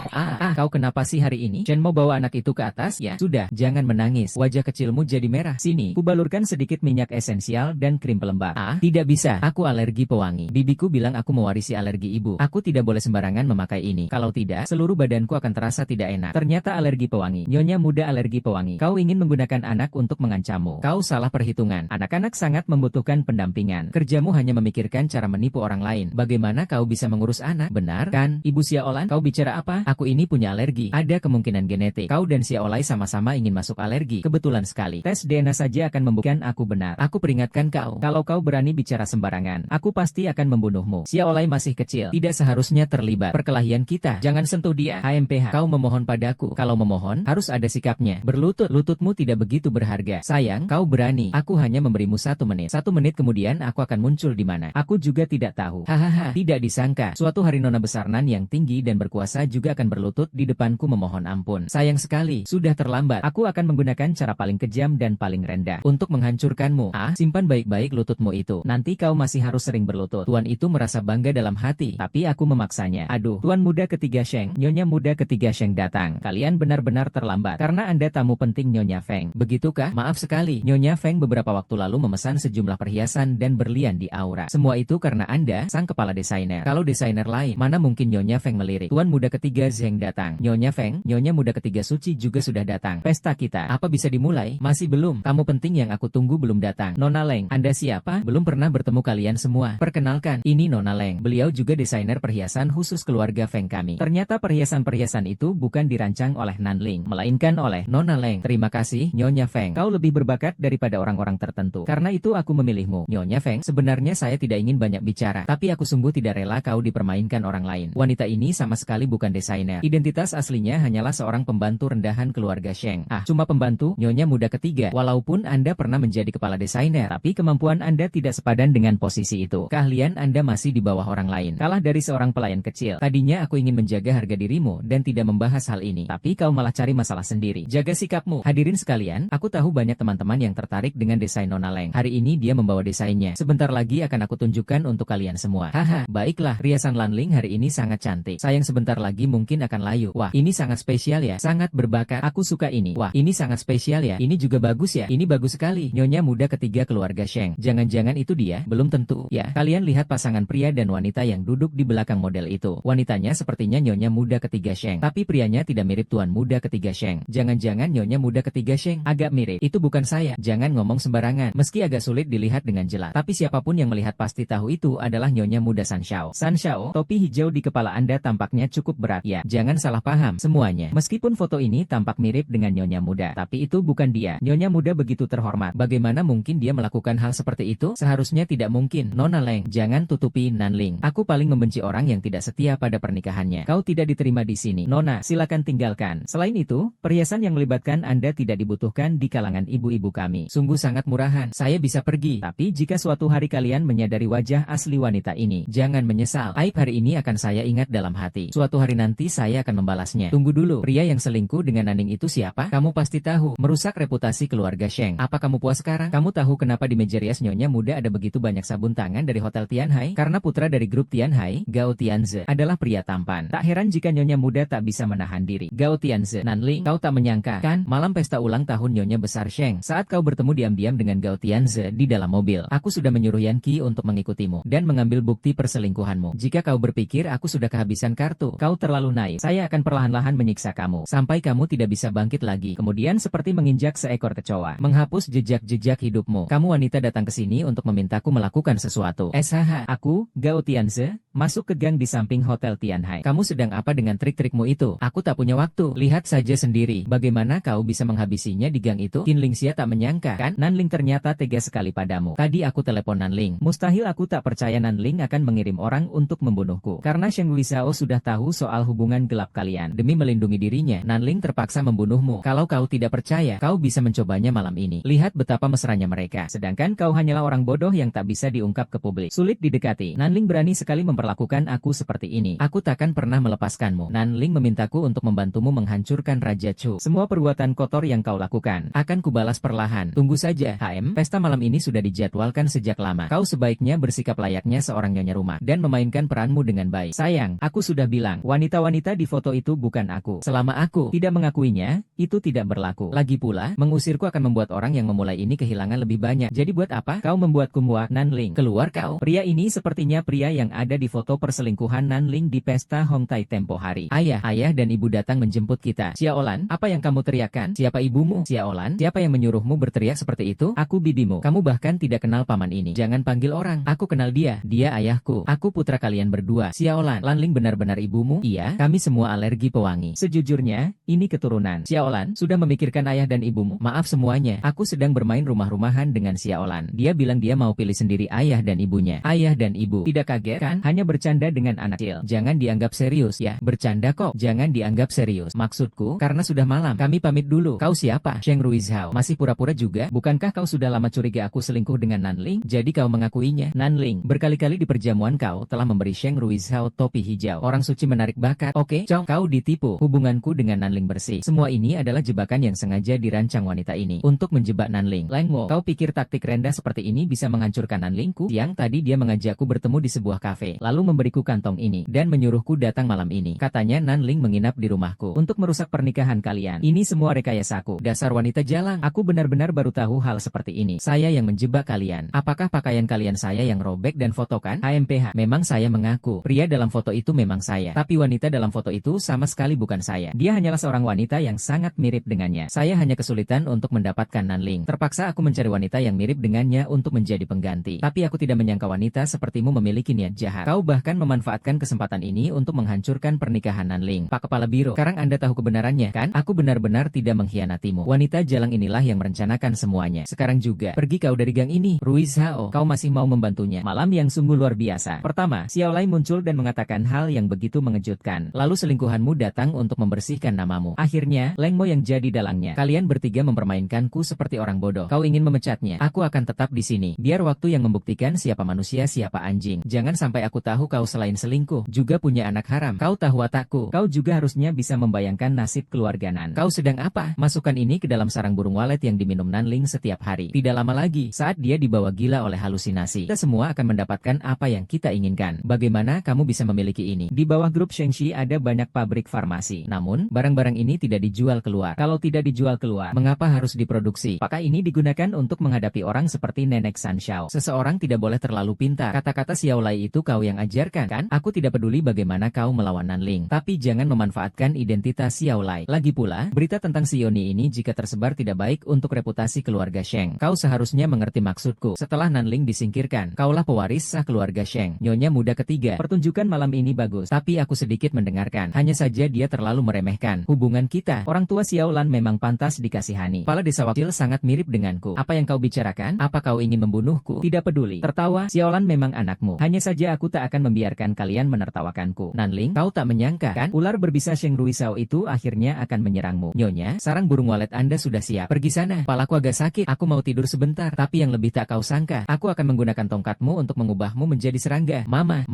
Kau kenapa sih hari ini? Chen mau bawa anak itu ke atas? Ya, sudah. Jangan menangis. Wajah kecilmu jadi merah. Sini. Kubalurkan sedikit minyak esensial dan krim pelembab. Tidak bisa. Aku alergi pewangi. Bibiku bilang aku mewarisi alergi ibu. Aku tidak boleh sembarangan memakai ini. Kalau tidak, seluruh badanku akan terasa tidak enak. Ternyata alergi pewangi. Nyonya muda alergi pewangi. Kau ingin menggunakan anak untuk mengancammu. Kau salah perhitungan. Anak-anak sangat membutuhkan pendampingan. Kerjamu hanya memikirkan cara menipu orang lain. Bagaimana kau bisa mengurus anak? Benar kan? Ibu Xiaolan, kau bicara apa? Aku ini punya alergi. Ada kemungkinan genetik. Kau dan Xiaolai sama-sama ingin masuk alergi. Kebetulan sekali. Tes DNA saja akan membuktikan aku benar. Aku peringatkan kau. Kalau kau berani bicara sembarangan, aku pasti akan membunuhmu. Xiaolai masih kecil. Tidak seharusnya terlibat perkelahian kita. Jangan sentuh dia. HMPH. Kau memohon padaku. Kalau memohon, harus ada sikapnya. Berlutut. Lututmu tidak begitu berharga. Sayang, kau berani. Aku hanya memberimu 1 menit. 1 menit kemudian aku akan muncul di mana. Aku juga tidak tahu. Hahaha. Tidak disangka. Suatu hari nona besar Nan yang tinggi dan berkuasa juga akan berlutut di depanku memohon ampun. Sayang sekali. Sudah terlambat. Aku akan menggunakan cara paling kejam dan paling rendah untuk menghancurkanmu. Simpan baik-baik lututmu itu. Nanti kau masih harus sering berlutut. Tuan itu merasa bangga dalam hati, tapi aku memaksanya. Aduh, Tuan muda ketiga Sheng, Nyonya muda ketiga Sheng datang. Kalian benar-benar terlambat karena Anda tamu penting Nyonya Feng. Begitukah? Maaf sekali. Nyonya Feng beberapa waktu lalu memesan sejumlah perhiasan dan berlian di Aura. Semua itu karena Anda, sang kepala desainer. Kalau desainer lain, mana mungkin Nyonya Feng melirik. Tuan muda ketiga Zheng datang. Nyonya Feng, Nyonya muda ketiga Suci juga sudah datang. Pesta kita, apa bisa dimulai? Masih belum. Tamu penting yang aku tunggu belum datang. Nona Leng, Anda siapa? Belum pernah bertemu kalian semua. Perkenalkan, ini Nona Leng. Beliau juga desainer perhiasan khusus khusus keluarga Feng kami. Ternyata perhiasan-perhiasan itu bukan dirancang oleh Nanling, melainkan oleh Nona Leng. Terima kasih, Nyonya Feng. Kau lebih berbakat daripada orang-orang tertentu. Karena itu aku memilihmu. Nyonya Feng, sebenarnya saya tidak ingin banyak bicara, tapi aku sungguh tidak rela kau dipermainkan orang lain. Wanita ini sama sekali bukan desainer. Identitas aslinya hanyalah seorang pembantu rendahan keluarga Sheng. Ah, cuma pembantu, Nyonya muda ketiga. Walaupun Anda pernah menjadi kepala desainer, tapi kemampuan Anda tidak sepadan dengan posisi itu. Keahlian Anda masih di bawah orang lain. Kalah dari seorang pelayan kecil. Tadinya aku ingin menjaga harga dirimu dan tidak membahas hal ini, tapi kau malah cari masalah sendiri. Jaga sikapmu. Hadirin sekalian, aku tahu banyak teman-teman yang tertarik dengan desain Nona Leng. Hari ini dia membawa desainnya. Sebentar lagi akan aku tunjukkan untuk kalian semua. Haha, baiklah, riasan Lanling hari ini sangat cantik. Sayang sebentar lagi mungkin akan layu. Wah, ini sangat spesial ya. Sangat berbakat. Aku suka ini. Wah, ini sangat spesial ya. Ini juga bagus ya. Ini bagus sekali. Nyonya muda ketiga keluarga Sheng. Jangan-jangan itu dia? Belum tentu. Ya, kalian lihat pasangan pria dan wanita yang duduk di belakang model itu. Wanitanya sepertinya Nyonya muda ketiga Sheng. Tapi prianya tidak mirip tuan muda ketiga Sheng. Jangan-jangan Nyonya muda ketiga Sheng agak mirip. Itu bukan saya. Jangan ngomong sembarangan. Meski agak sulit dilihat dengan jelas, tapi siapapun yang melihat pasti tahu itu adalah Nyonya muda San Shao. San Shao, topi hijau di kepala Anda tampaknya cukup berat. Ya, jangan salah paham semuanya. Meskipun foto ini tampak mirip dengan Nyonya muda, tapi itu bukan dia. Nyonya muda begitu terhormat. Bagaimana mungkin dia melakukan hal seperti itu? Seharusnya tidak mungkin. Nona Leng, jangan tutupi Nanling. Aku paling membenci orang yang tidak setia pada pernikahannya. Kau tidak diterima di sini. Nona, silakan tinggalkan. Selain itu, perhiasan yang melibatkan Anda tidak dibutuhkan di kalangan ibu-ibu kami. Sungguh sangat murahan. Saya bisa pergi. Tapi jika suatu hari kalian menyadari wajah asli wanita ini, jangan menyesal. Aib hari ini akan saya ingat dalam hati. Suatu hari nanti saya akan membalasnya. Tunggu dulu. Pria yang selingkuh dengan Nanling itu siapa? Kamu pasti tahu. Merusak reputasi keluarga Sheng. Apa kamu puas sekarang? Kamu tahu kenapa di meja rias Nyonya muda ada begitu banyak sabun tangan dari Hotel Tianhai? Karena putra dari grup Tianhai, Gao Tianze, adalah pria tampan. Tak heran jika Nyonya muda tak bisa menahan diri. Gao Tianze, Nanling, kau tak menyangka, kan? Malam pesta ulang tahun Nyonya besar Sheng. Saat kau bertemu diam-diam dengan Gao Tianze di dalam mobil, aku sudah menyuruh Yan Qi untuk mengikutimu dan mengambil bukti perselingkuhanmu. Jika kau berpikir aku sudah kehabisan kartu, kau terlalu naif. Saya akan perlahan-lahan menyiksa kamu sampai kamu tidak bisa bangkit lagi. Kemudian seperti menginjak seekor kecoa, menghapus jejak-jejak hidupmu. Kamu wanita datang ke sini untuk memintaku melakukan sesuatu. SHH, aku, Gao Tianze, masuk ke gang di samping Hotel Tianhai. Kamu sedang apa dengan trik-trikmu itu? Aku tak punya waktu. Lihat saja sendiri. Bagaimana kau bisa menghabisinya di gang itu? Qin Lingxia tak menyangka, kan? Nanling ternyata tega sekali padamu. Tadi aku telepon Nanling. Mustahil aku tak percaya Nanling akan mengirim orang untuk membunuhku. Karena Sheng Luisao sudah tahu soal hubungan gelap kalian. Demi melindungi dirinya, Nanling terpaksa membunuhmu. Kalau kau tidak percaya, kau bisa mencobanya malam ini. Lihat betapa mesranya mereka. Sedangkan kau hanyalah orang bodoh yang tak bisa diungkap ke publik. Sulit didekati. Nanling berani sekali memperlakukan aku seperti ini. Aku takkan pernah melepaskanmu. Nanling memintaku untuk membantumu menghancurkan Raja Chu. Semua perbuatan kotor yang kau lakukan akan kubalas perlahan. Tunggu saja, HM. Pesta malam ini sudah dijadwalkan sejak lama. Kau sebaiknya bersikap layaknya seorang nyonya rumah dan memainkan peranmu dengan baik. Sayang, aku sudah bilang, wanita-wanita di foto itu bukan aku. Selama aku tidak mengakuinya, itu tidak berlaku. Lagi pula, mengusirku akan membuat orang yang memulai ini kehilangan lebih banyak. Jadi buat apa kau membuatku muak? Nanling, keluar kau. Pria ini sepertinya pria yang ada di foto perselingkuhan Nanling di pesta Hong Tai tempo hari. Ayah dan ibu datang menjemput kita. Xiaolan, apa yang kamu teriakkan? Siapa ibumu? Xiaolan, siapa yang menyuruhmu berteriak seperti itu? Aku bibimu. Kamu bahkan tidak kenal paman ini. Jangan panggil orang. Aku kenal dia. Dia ayahku. Aku putra kalian berdua. Xiaolan, Lanling benar-benar ibumu? Iya, kami semua alergi pewangi. Sejujurnya, ini keturunan. Xiaolan, sudah memikirkan ayah dan ibumu? Maaf semuanya, aku sedang bermain rumah-rumahan dengan Xiaolan. Dia bilang dia mau pilih sendiri ayah dan ibunya. Ayah dan ibu. Tidak kaget kan? Hanya bercanda dengan anak kecil. Jangan dianggap serius ya. Bercanda kok. Jangan dianggap serius. Maksudku, karena sudah malam. Kami pamit dulu. Kau siapa? Sheng Ruizhao. Masih pura-pura juga? Bukankah kau sudah lama curiga aku selingkuh dengan Nanling? Jadi kau mengakuinya? Nanling, berkali-kali di perjamuan kau telah memberi Sheng Ruizhao topi hijau. Orang suci menarik bakat. Oke, Cong, kau ditipu. Hubunganku dengan Nanling bersih. Semua ini adalah jebakan yang sengaja dirancang wanita ini untuk menjebak Nanling. Lengmo, kau pikir taktik rendah seperti ini bisa menghancurkan Nanlingku? Siang tadi dia mengajakku bertemu di sebuah kafe, lalu memberiku kantong ini dan menyuruhku datang malam ini. Katanya Nanling menginap di rumahku untuk merusak pernikahan kalian. Ini semua rekayasaku. Dasar wanita jalang. Aku benar-benar baru tahu hal seperti ini. Saya yang menjebak kalian. Apakah pakaian kalian saya yang robek dan fotokan? HMPH. Memang saya mengaku. Pria dalam foto itu memang saya. Tapi wanita dalam foto itu sama sekali bukan saya. Dia hanyalah seorang wanita yang sangat mirip dengannya. Saya hanya kesulitan untuk mendapatkan Nanling. Terpaksa aku mencari wanita yang mirip dengannya untuk menjadi pengganti. Tapi aku tidak menyangka wanita sepertimu memiliki niat jahat. Kau bahkan memanfaatkan kesempatan ini untuk menghancurkan pernikahan Nanling. Pak Kepala Biro, sekarang Anda tahu kebenarannya, kan? Aku benar-benar tidak mengkhianatimu. Wanita jalang inilah yang merencanakan semuanya. Sekarang juga, pergi kau dari gang ini. Ruiz Hao, kau masih mau membantunya? Malam yang sungguh luar biasa. Pertama, Xiaolai muncul dan mengatakan hal yang begitu mengejutkan. Lalu selingkuhanmu datang untuk membersihkan namamu. Akhirnya, Leng Mo yang jadi dalangnya. Kalian bertiga mempermainkanku seperti orang bodoh. Kau ingin memecatnya? Aku akan tetap di sini. Biar waktu yang membuktikan siapa manusia siapa anjing. Jangan sampai aku tahu kau selain selingkuh, juga punya anak haram. Kau tahu watakku. Kau juga harusnya bisa membayangkan nasib keluarga Nan. Kau sedang apa? Masukkan ini ke dalam sarang burung walet yang diminum Nanling setiap hari. Tidak lama lagi, saat dia dibawa gila oleh halusinasi, kita semua akan mendapatkan apa yang kita inginkan. Bagaimana kamu bisa memiliki ini? Di bawah grup Shengxi ada banyak pabrik farmasi. Namun, barang-barang ini tidak dijual keluar. Kalau tidak dijual keluar, mengapa harus diproduksi? Apakah ini digunakan untuk menghadapi orang seperti Nenek San Xiao? Seseorang tidak boleh terlalu pintar. Kata-kata Xiaolai itu kau yang ajarkan, kan? Aku tidak peduli bagaimana kau melawan Nanling, tapi jangan memanfaatkan identitas Xiaolai. Lagi pula, berita tentang Sioni ini jika tersebar tidak baik untuk reputasi keluarga Sheng. Kau seharusnya mengerti maksudku. Setelah Nanling disingkirkan, kaulah pewaris sah keluarga Sheng. Nyonya muda ketiga, pertunjukan malam ini bagus, tapi aku sedikit mendengarkan. Hanya saja dia terlalu meremehkan hubungan kita. Orang tua Xiaolan memang pantas dikasihani. Kepala desa wakil sangat mirip denganku. Apa yang kau bicarakan? Apa kau ingin membunuhku? Tidak peduli. Tertawa, Xiaolan memang anakmu. Hanya saja aku tak akan membiarkan kalian menertawakanku. Nanling, kau tak menyangka, kan? Ular berbisa Sheng Ruisao itu akhirnya akan menyerangmu. Nyonya, sarang burung walet Anda sudah siap. Pergi sana. Kepalaku agak sakit. Aku mau tidur sebentar. Tapi yang lebih tak kau sangka, aku akan menggunakan tongkatmu untuk mengubahmu menjadi serangga. Mama,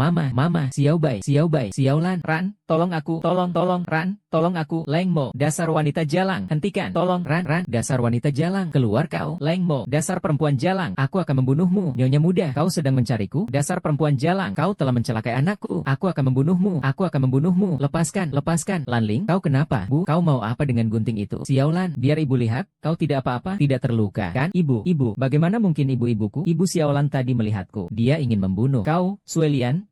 Xiaobai, Xiaolan, Ran, tolong aku, tolong, Ran, tolong aku. Leng Mo, dasar wanita jalang, hentikan. Tolong, Ran, dasar wanita jalang, keluar kau. Leng Mo, dasar perempuan jalang, aku akan membunuhmu. Nyonya muda, kau sedang mencariku? Dasar perempuan jalang, kau telah mencelakai anakku. Aku akan membunuhmu. Lepaskan. Lanling, kau kenapa? Bu, kau mau apa dengan gunting itu? Xiaolan, biar ibu lihat, kau tidak apa-apa, tidak terluka, kan? Ibu, bagaimana mungkin ibu-ibuku? Ibu Xiaolan tadi melihatku. Dia ingin membunuh kau. Suelian,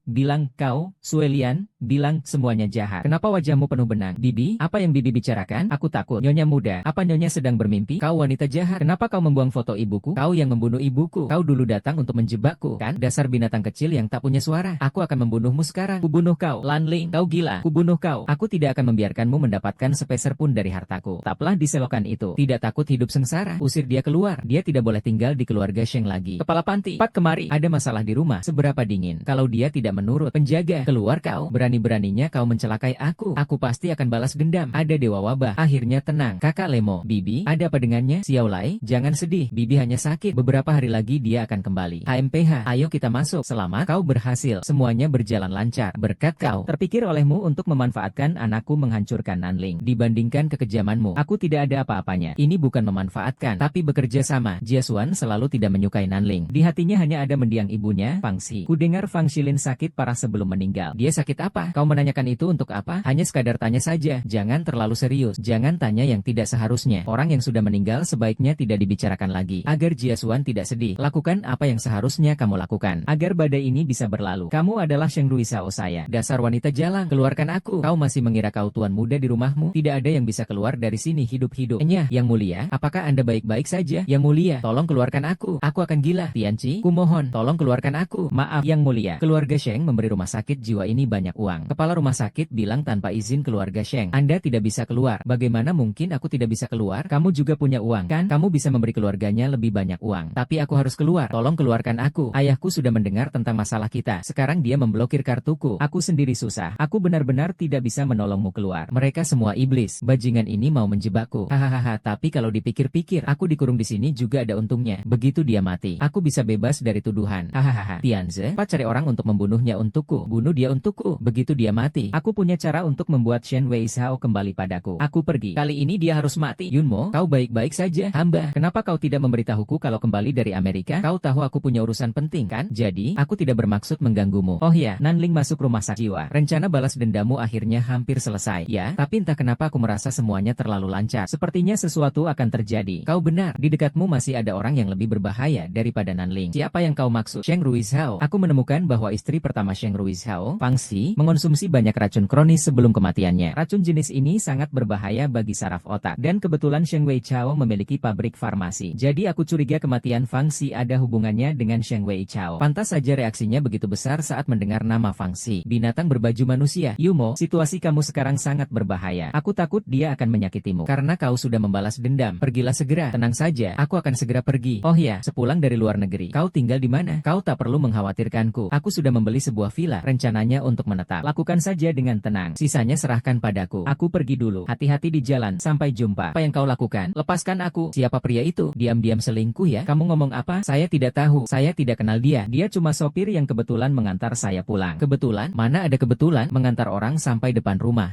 bilang semuanya jahat. Kenapa wajahmu penuh benang? Bibi, apa yang Bibi bicarakan? Aku takut. Nyonya muda, apa Nyonya sedang bermimpi? Kau wanita jahat. Kenapa kau membuang foto ibuku? Kau yang membunuh ibuku. Kau dulu datang untuk menjebakku, kan? Dasar binatang kecil yang tak punya suara. Aku akan membunuhmu sekarang. Kubunuh kau. Lanling, kau gila. Kubunuh kau. Aku tidak akan membiarkanmu mendapatkan sepeser pun dari hartaku. Tetaplah di selokan itu. Tidak takut hidup sengsara. Usir dia keluar. Dia tidak boleh tinggal di keluarga Sheng lagi. Kepala panti, cepat kemari. Ada masalah di rumah. Seberapa dingin? Kalau dia tidak menurut, penjaga, keluar kau. Berani-beraninya kau mencelakai aku. Aku pasti akan balas dendam. Ada dewa wabah. Akhirnya tenang. Kakak Lemo. Bibi, ada apa dengannya? Xiaolai, jangan sedih. Bibi hanya sakit. Beberapa hari lagi dia akan kembali. HMPH, ayo kita masuk. Selamat, kau berhasil. Semuanya berjalan lancar. Berkat kau. Terpikir olehmu untuk memanfaatkan anakku menghancurkan Nanling. Dibandingkan kekejamanmu, aku tidak ada apa-apanya. Ini bukan memanfaatkan, tapi bekerja sama. Jiasuan selalu tidak menyukai Nanling. Di hatinya hanya ada mendiang ibunya, Fang Xi. Kudengar Fang Xilin sakit parah sebelum meninggal. Dia sakit apa? Kau menanyakan itu untuk apa? Hanya sekadar tanya saja. Jangan terlalu serius. Jangan tanya yang tidak seharusnya. Orang yang sudah meninggal sebaiknya tidak dibicarakan lagi. Agar Jiasuan tidak sedih, lakukan apa yang seharusnya kamu lakukan. Agar badai ini bisa berlalu. Kamu adalah Sheng Ruisao saya. Dasar wanita jalang, keluarkan aku. Kau masih mengira kau tuan muda di rumahmu? Tidak ada yang bisa keluar dari sini hidup-hidup. Yang mulia, apakah Anda baik-baik saja? Yang mulia, tolong keluarkan aku. Aku akan gila. Tianci, kumohon, tolong keluarkan aku. Maaf, Yang mulia. Keluarga Sheng memberi rumah sakit jiwa ini banyak uang. Kepala rumah sakit bilang tanpa izin keluarga Sheng, Anda tidak bisa keluar. Bagaimana mungkin aku tidak bisa keluar? Kamu juga punya uang, kan? Kamu bisa memberi keluarganya lebih banyak uang. Tapi aku harus keluar. Tolong keluarkan aku. Ayahku sudah mendengar tentang masalah kita. Sekarang dia memblokir kartuku. Aku sendiri susah. Aku benar-benar tidak bisa menolongmu keluar. Mereka semua iblis. Bajingan ini mau menjebakku. Hahaha, tapi kalau dipikir-pikir, aku dikurung di sini juga ada untungnya. Begitu dia mati, aku bisa bebas dari tuduhan. Hahaha. Tianze, cepat cari orang untuk membunuhnya untukku. Bunuh dia untukku. Begitu dia mati, aku punya cara untuk membuat Shen Wei Xiao kembali padaku. Aku pergi. Kali ini dia harus mati. Yunmo, kau baik-baik saja? Hamba, kenapa kau tidak memberitahuku kalau kembali dari Amerika? Kau tahu aku punya urusan penting, kan? Jadi, aku tidak bermaksud mengganggumu. Oh ya, Nanling masuk rumah sakit jiwa. Rencana balas dendamu akhirnya hampir selesai. Ya, tapi entah kenapa aku merasa semuanya terlalu lancar. Sepertinya sesuatu akan terjadi. Kau benar, di dekatmu masih ada orang yang lebih berbahaya daripada Nanling. Siapa yang kau maksud? Sheng Ruizhao. Aku menemukan bahwa istri pertama Sheng Ruizhao, Fang Xi, mengonsumsi banyak racun kronis sebelum kematiannya. Racun Racun jenis ini sangat berbahaya bagi saraf otak. Dan kebetulan Sheng Wei Chao memiliki pabrik farmasi. Jadi aku curiga kematian Fang Xi ada hubungannya dengan Sheng Wei Chao. Pantas saja reaksinya begitu besar saat mendengar nama Fang Xi. Binatang berbaju manusia. Yumo, situasi kamu sekarang sangat berbahaya. Aku takut dia akan menyakitimu. Karena kau sudah membalas dendam. Pergilah segera. Tenang saja, aku akan segera pergi. Oh ya, sepulang dari luar negeri. Kau tinggal di mana? Kau tak perlu mengkhawatirkanku. Aku sudah membeli sebuah villa. Rencananya untuk menetap. Lakukan saja dengan tenang. Sisanya serahkan padaku. Aku pergi dulu. Hati-hati di jalan. Sampai jumpa. Apa yang kau lakukan? Lepaskan aku. Siapa pria itu? Diam-diam selingkuh ya? Kamu ngomong apa? Saya tidak tahu. Saya tidak kenal dia. Dia cuma sopir yang kebetulan mengantar saya pulang. Kebetulan? Mana ada kebetulan mengantar orang sampai depan rumah.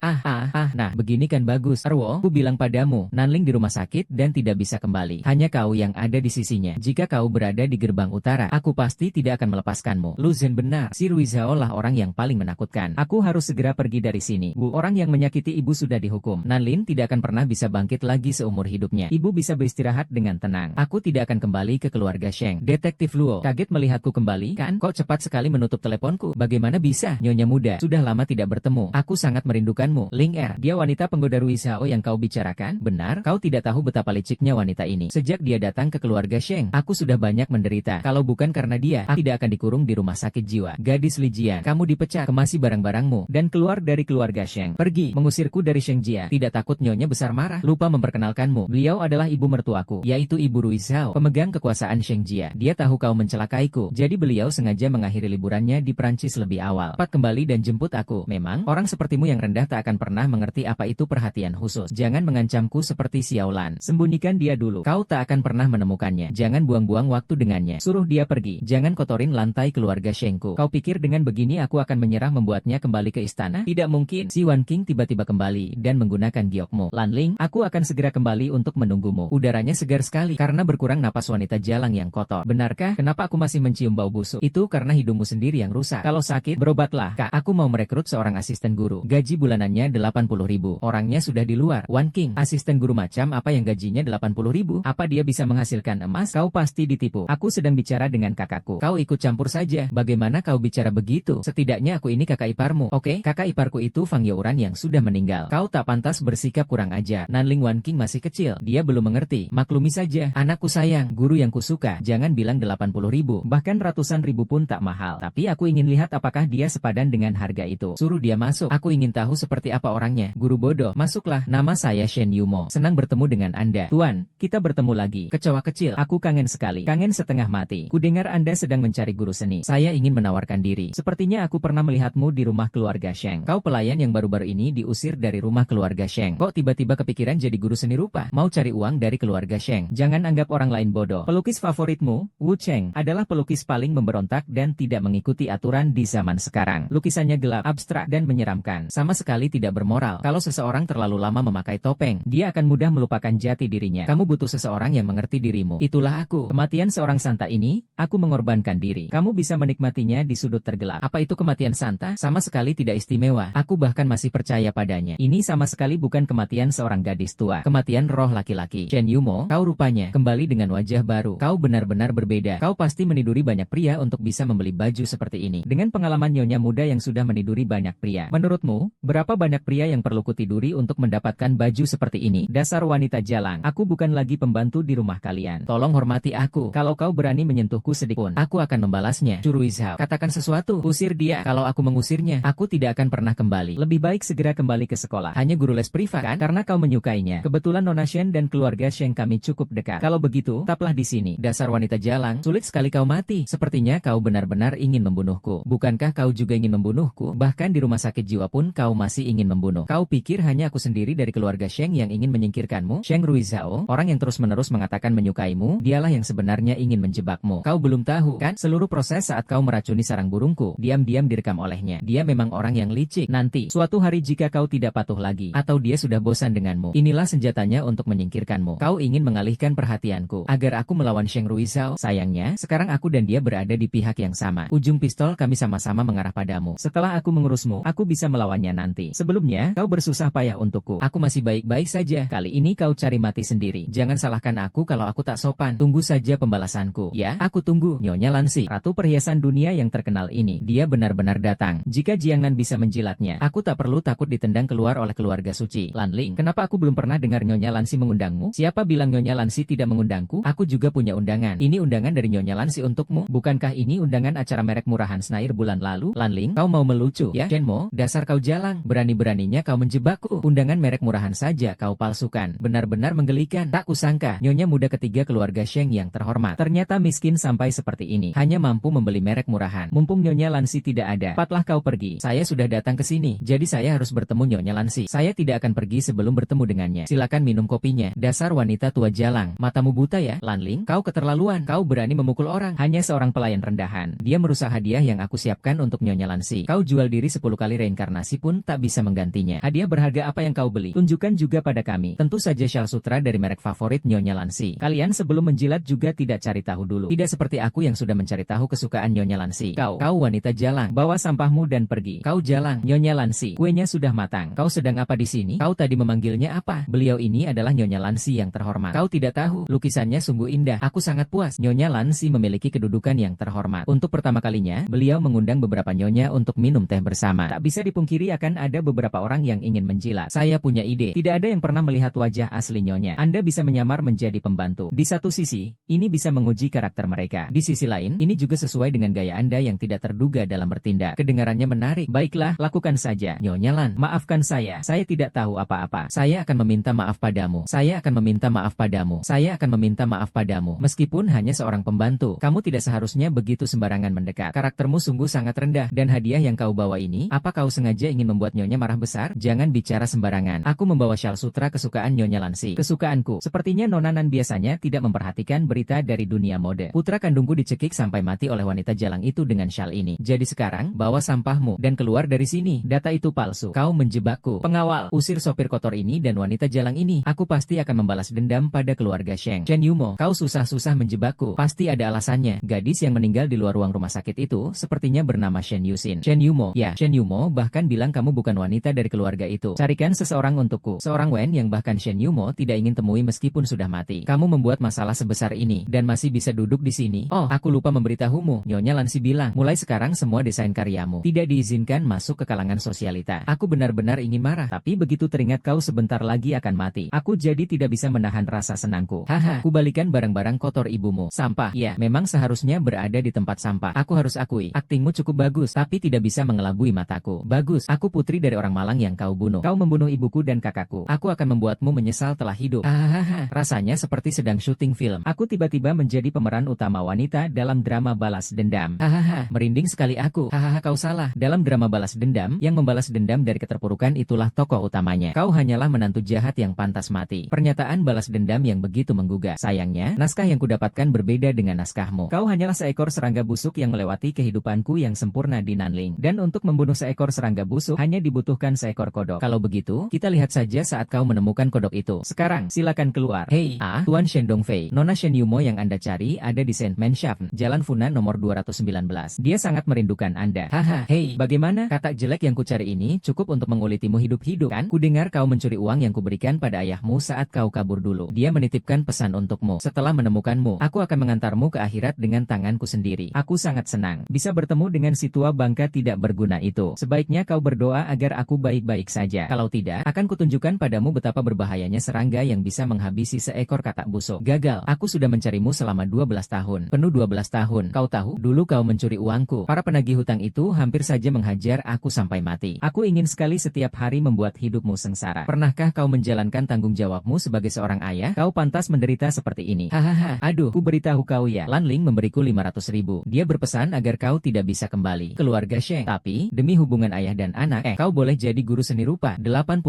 Nah, begini kan bagus. Erwo, aku bilang padamu, Nanling di rumah sakit dan tidak bisa kembali. Hanya kau yang ada di sisinya. Jika kau berada di gerbang utara, aku pasti tidak akan melepaskanmu. Lu Zhen benar. Si Ruizhao lah orang yang paling menakutkan. Aku harus segera pergi dari sini. Bu, orang yang menyakiti ibu sudah dihukum. Nanlin tidak akan pernah bisa bangkit lagi seumur hidupnya. Ibu bisa beristirahat dengan tenang. Aku tidak akan kembali ke keluarga Sheng. Detektif Luo, kaget melihatku kembali, kan? Kok cepat sekali menutup teleponku? Bagaimana bisa? Nyonya muda, sudah lama tidak bertemu. Aku sangat merindukanmu. Ling Er, dia wanita penggoda Ruizhao yang kau bicarakan? Benar, kau tidak tahu betapa liciknya wanita ini. Sejak dia datang ke keluarga Sheng, aku sudah banyak menderita. Kalau bukan karena dia, aku tidak akan dikurung di rumah sakit jiwa. Gadis Lijian, kamu dipecat, kemasi barang-barangmu, dan keluar dari keluarga Sheng. Pergi, mengusirku dari Sheng Jia. Tidak takut nyonya besar marah? Lupa memperkenalkanmu. Beliau adalah ibu mertuaku, yaitu Ibu Ruizhao, pemegang kekuasaan Sheng Jia. Dia tahu kau mencelakaiku, jadi beliau sengaja mengakhiri liburannya di Prancis lebih awal. Cepat kembali dan jemput aku. Memang, orang sepertimu yang rendah tak akan pernah mengerti apa itu perhatian khusus. Jangan mengancamku seperti Xiaolan. Sembunyikan dia dulu. Kau tak akan pernah menemukannya. Jangan buang-buang waktu dengannya. Suruh dia pergi. Jangan kotorin lantai keluarga Shengku. Kau pikir dengan begini aku akan menyerah membuatnya kembali ke istana? Tidak mungkin. Si Wan King tiba-tiba kembali dan menggunakan giokmu. Lanling, aku akan segera kembali untuk menunggumu. Udaranya segar sekali karena berkurang napas wanita jalang yang kotor. Benarkah? Kenapa aku masih mencium bau busuk? Itu karena hidungmu sendiri yang rusak. Kalau sakit, berobatlah. Kak, aku mau merekrut seorang asisten guru. Gaji bulanannya 80.000. Orangnya sudah di luar. Wan King, asisten guru macam apa yang gajinya 80.000? Apa dia bisa menghasilkan emas? Kau pasti ditipu. Aku sedang bicara dengan kakakku. Kau ikut campur saja. Bagaimana kau bicara begitu? Setidaknya aku ini kakak iparmu. Oke, kakak iparku itu Fang Youran yang sudah meninggal. Kau tak pantas bersikap kurang ajar. Nanling Wan King masih kecil. Dia belum mengerti. Maklumi saja. Anakku sayang, guru yang kusuka. Jangan bilang 80.000. Bahkan ratusan ribu pun tak mahal. Tapi aku ingin lihat apakah dia sepadan dengan harga itu. Suruh dia masuk. Aku ingin tahu seperti apa orangnya. Guru bodoh. Masuklah. Nama saya Shen Yumo. Senang bertemu dengan Anda. Tuan, kita bertemu lagi. Kecoa kecil. Aku kangen sekali. Kangen setengah mati. Kudengar Anda sedang mencari guru seni. Saya ingin menawarkan diri. Sepertinya aku pernah melihatmu di rumah keluarga Sheng. Kau pelayan yang baru-baru ini diusir dari rumah keluarga Sheng. Kok tiba-tiba kepikiran jadi guru seni rupa? Mau cari uang dari keluarga Sheng. Jangan anggap orang lain bodoh. Pelukis favoritmu, Wu Cheng, adalah pelukis paling memberontak dan tidak mengikuti aturan di zaman sekarang. Lukisannya gelap, abstrak, dan menyeramkan. Sama sekali tidak bermoral. Kalau seseorang terlalu lama memakai topeng, dia akan mudah melupakan jati dirinya. Kamu butuh seseorang yang mengerti dirimu. Itulah aku. Kematian seorang santa ini, aku mengorbankan diri. Kamu bisa menikmatinya di sudut tergelap. Apa itu kematian santa? Sama sekali tidak istimewa. Aku bahkan masih percaya padanya. Ini sama sekali bukan kematian seorang gadis tua. Kematian roh laki-laki. Shen Yumo, kau rupanya kembali dengan wajah baru. Kau benar-benar berbeda. Kau pasti meniduri banyak pria untuk bisa membeli baju seperti ini. Dengan pengalaman nyonya muda yang sudah meniduri banyak pria. Menurutmu, berapa banyak pria yang perlu kutiduri untuk mendapatkan baju seperti ini? Dasar wanita jalang. Aku bukan lagi pembantu di rumah kalian. Tolong hormati aku. Kalau kau berani menyentuhku sedikit pun, aku akan membalasnya. Ruizhao, katakan sesuatu. Usir dia. Kalau aku mengusirnya, aku tidak akan pernah kembali. Lebih baik segera kembali ke sekolah. Hanya guru les privat kan? Karena kau menyukainya. Kebetulan Nona Shen dan keluarga Sheng kami cukup dekat. Kalau begitu, tetaplah di sini. Dasar wanita jalang, sulit sekali kau mati. Sepertinya kau benar-benar ingin membunuhku. Bukankah kau juga ingin membunuhku? Bahkan di rumah sakit jiwa pun kau masih ingin membunuh. Kau pikir hanya aku sendiri dari keluarga Sheng yang ingin menyingkirkanmu? Sheng Ruizhao, orang yang terus-menerus mengatakan menyukaimu, dialah yang sebenarnya ingin menjebakmu. Kau belum tahu, kan? Seluruh proses saat kau meracuni sarang burungku, diam-diam direkam olehnya. Dia memang orang yang licik. Nanti, suatu hari jika kau tidak patuh lagi, atau dia sudah bosan denganmu, inilah senjatanya untuk menyingkirkanmu. Kau ingin mengalihkan perhatianku, agar aku melawan Sheng Ruizhao. Sayangnya, sekarang aku dan dia berada di pihak yang sama. Ujung pistol kami sama-sama mengarah padamu. Setelah aku mengurusmu, aku bisa melawannya nanti. Sebelumnya, kau bersusah payah untukku. Aku masih baik-baik saja. Kali ini kau cari mati sendiri. Jangan salahkan aku kalau aku tak sopan. Tunggu saja pembalasanku. Ya, aku tunggu. Nyonya Lansi, ratu perhiasan dunia yang terkenal ini. Dia benar-benar datang. Jika Jiangnan bisa menjilatnya, aku tak perlu takut ditendang ditendang keluar oleh keluarga suci. Lanling, kenapa aku belum pernah dengar Nyonya Lansi mengundangmu? Siapa bilang Nyonya Lansi tidak mengundangku? Aku juga punya undangan. Ini undangan dari Nyonya Lansi untukmu. Bukankah ini undangan acara merek murahan Snair bulan lalu? Lanling, kau mau melucu, ya? Shenmo, dasar kau jalang. Berani-beraninya kau menjebakku. Undangan merek murahan saja kau palsukan. Benar-benar menggelikan. Tak kusangka, Nyonya muda ketiga keluarga Sheng yang terhormat ternyata miskin sampai seperti ini. Hanya mampu membeli merek murahan. Mumpung Nyonya Lansi tidak ada, cepatlah kau pergi. Saya sudah datang ke sini, jadi saya harus bertemu Nyonya Lansi. Saya tidak akan pergi sebelum bertemu dengannya. Silakan minum kopinya. Dasar wanita tua jalang. Matamu buta ya, Lanling? Kau keterlaluan. Kau berani memukul orang. Hanya seorang pelayan rendahan. Dia merusak hadiah yang aku siapkan untuk Nyonya Lansi. Kau jual diri 10 kali reinkarnasi pun tak bisa menggantinya. Hadiah berharga apa yang kau beli? Tunjukkan juga pada kami. Tentu saja syal sutra dari merek favorit Nyonya Lansi. Kalian sebelum menjilat juga tidak cari tahu dulu. Tidak seperti aku yang sudah mencari tahu kesukaan Nyonya Lansi. Kau wanita jalang. Bawa sampahmu dan pergi. Kau jalang, Nyonya Lansi. Kuenya sudah matang. Kau sedang apa di sini? Kau tadi memanggilnya apa? Beliau ini adalah Nyonya Lansi yang terhormat. Kau tidak tahu, lukisannya sungguh indah. Aku sangat puas. Nyonya Lansi memiliki kedudukan yang terhormat. Untuk pertama kalinya, beliau mengundang beberapa nyonya untuk minum teh bersama. Tak bisa dipungkiri akan ada beberapa orang yang ingin menjilat. Saya punya ide. Tidak ada yang pernah melihat wajah asli nyonya. Anda bisa menyamar menjadi pembantu. Di satu sisi, ini bisa menguji karakter mereka. Di sisi lain, ini juga sesuai dengan gaya Anda yang tidak terduga dalam bertindak. Kedengarannya menarik. Baiklah, lakukan saja. Nyonya Lan, maafkan saya. Saya tidak tahu apa-apa. Saya akan meminta maaf padamu. Saya akan meminta maaf padamu. Saya akan meminta maaf padamu. Meskipun hanya seorang pembantu, kamu tidak seharusnya begitu sembarangan mendekat. Karaktermu sungguh sangat rendah. Dan hadiah yang kau bawa ini, apa kau sengaja ingin membuat nyonya marah besar? Jangan bicara sembarangan. Aku membawa syal sutra kesukaan Nyonya Lansi. Kesukaanku. Sepertinya Nona Nan biasanya tidak memperhatikan berita dari dunia mode. Putra kandungku dicekik sampai mati oleh wanita jalang itu dengan syal ini. Jadi sekarang, bawa sampahmu dan keluar dari sini. Data itu palsu. Kau menjebakku. Pengawal, usir sopir kotor ini dan wanita jalang ini. Aku pasti akan membalas dendam pada keluarga Sheng. Shen Yumo, kau susah-susah menjebakku. Pasti ada alasannya. Gadis yang meninggal di luar ruang rumah sakit itu sepertinya bernama Shen Yusin. Shen Yumo, ya, Shen Yumo bahkan bilang kamu bukan wanita dari keluarga itu. Carikan seseorang untukku. Seorang Wen yang bahkan Shen Yumo tidak ingin temui meskipun sudah mati. Kamu membuat masalah sebesar ini dan masih bisa duduk di sini. Oh, aku lupa memberitahumu. Nyonya Lansi bilang, mulai sekarang semua desain karyamu tidak diizinkan masuk ke kalangan sosialita. Aku benar-benar ingin marah, tapi begitu teringat kau sebentar lagi akan mati, aku jadi tidak bisa menahan rasa senangku. Haha, kubalikan barang-barang kotor ibumu. Sampah, ya, memang seharusnya berada di tempat sampah. Aku harus akui, aktingmu cukup bagus, tapi tidak bisa mengelabui mataku. Bagus, aku putri dari orang Malang yang kau bunuh. Kau membunuh ibuku dan kakakku. Aku akan membuatmu menyesal telah hidup. Hahaha, rasanya seperti sedang syuting film. Aku tiba-tiba menjadi pemeran utama wanita dalam drama balas dendam. Hahaha, merinding sekali aku. Hahaha, kau salah. Dalam drama balas dendam, yang membalas dendam dari keterpurukan itulah tokoh utamanya. Kau hanyalah menantu jahat yang pantas mati. Pernyataan balas dendam yang begitu menggugah. Sayangnya, naskah yang kudapatkan berbeda dengan naskahmu. Kau hanyalah seekor serangga busuk yang melewati kehidupanku yang sempurna di Nanling. Dan untuk membunuh seekor serangga busuk, hanya dibutuhkan seekor kodok. Kalau begitu, kita lihat saja saat kau menemukan kodok itu. Sekarang, silakan keluar. Hei, Tuan Shen Dongfei. Nona Shen Yumo yang Anda cari ada di Saint Manshaft, Jalan Funan nomor 219. Dia sangat merindukan Anda. Haha, hei, bagaimana? Kata jelek yang kucari ini cukup untuk mengulitimu hidup-hidup, kan? Kudengar kau mencuri uang yang kuberikan pada ayahmu saat kau kabur dulu. Dia menitipkan pesan untukmu. Setelah menemukanmu, aku akan mengantarmu ke akhirat dengan tanganku sendiri. Aku sangat senang bisa bertemu dengan si tua bangka tidak berguna itu. Sebaiknya kau berdoa agar aku baik-baik saja. Kalau tidak, akan kutunjukkan padamu betapa berbahayanya serangga yang bisa menghabisi seekor katak busuk. Gagal, aku sudah mencarimu selama 12 tahun. Penuh 12 tahun. Kau tahu, dulu kau mencuri uangku. Para penagih hutang itu hampir saja menghajar aku sampai mati. Aku ingin sekali setiap hari membuat hidupmu sengsara. Pernahkah kau menjalankan tanggung jawabmu sebagai seorang ayah? Kau pantas menderita seperti ini. Hahaha, aduh, ku beritahu kau ya. Lanling memberiku 500.000. Dia berpesan agar kau tidak bisa kembali keluarga Sheng. Tapi, demi hubungan ayah dan anak, kau boleh jadi guru seni rupa. 80.000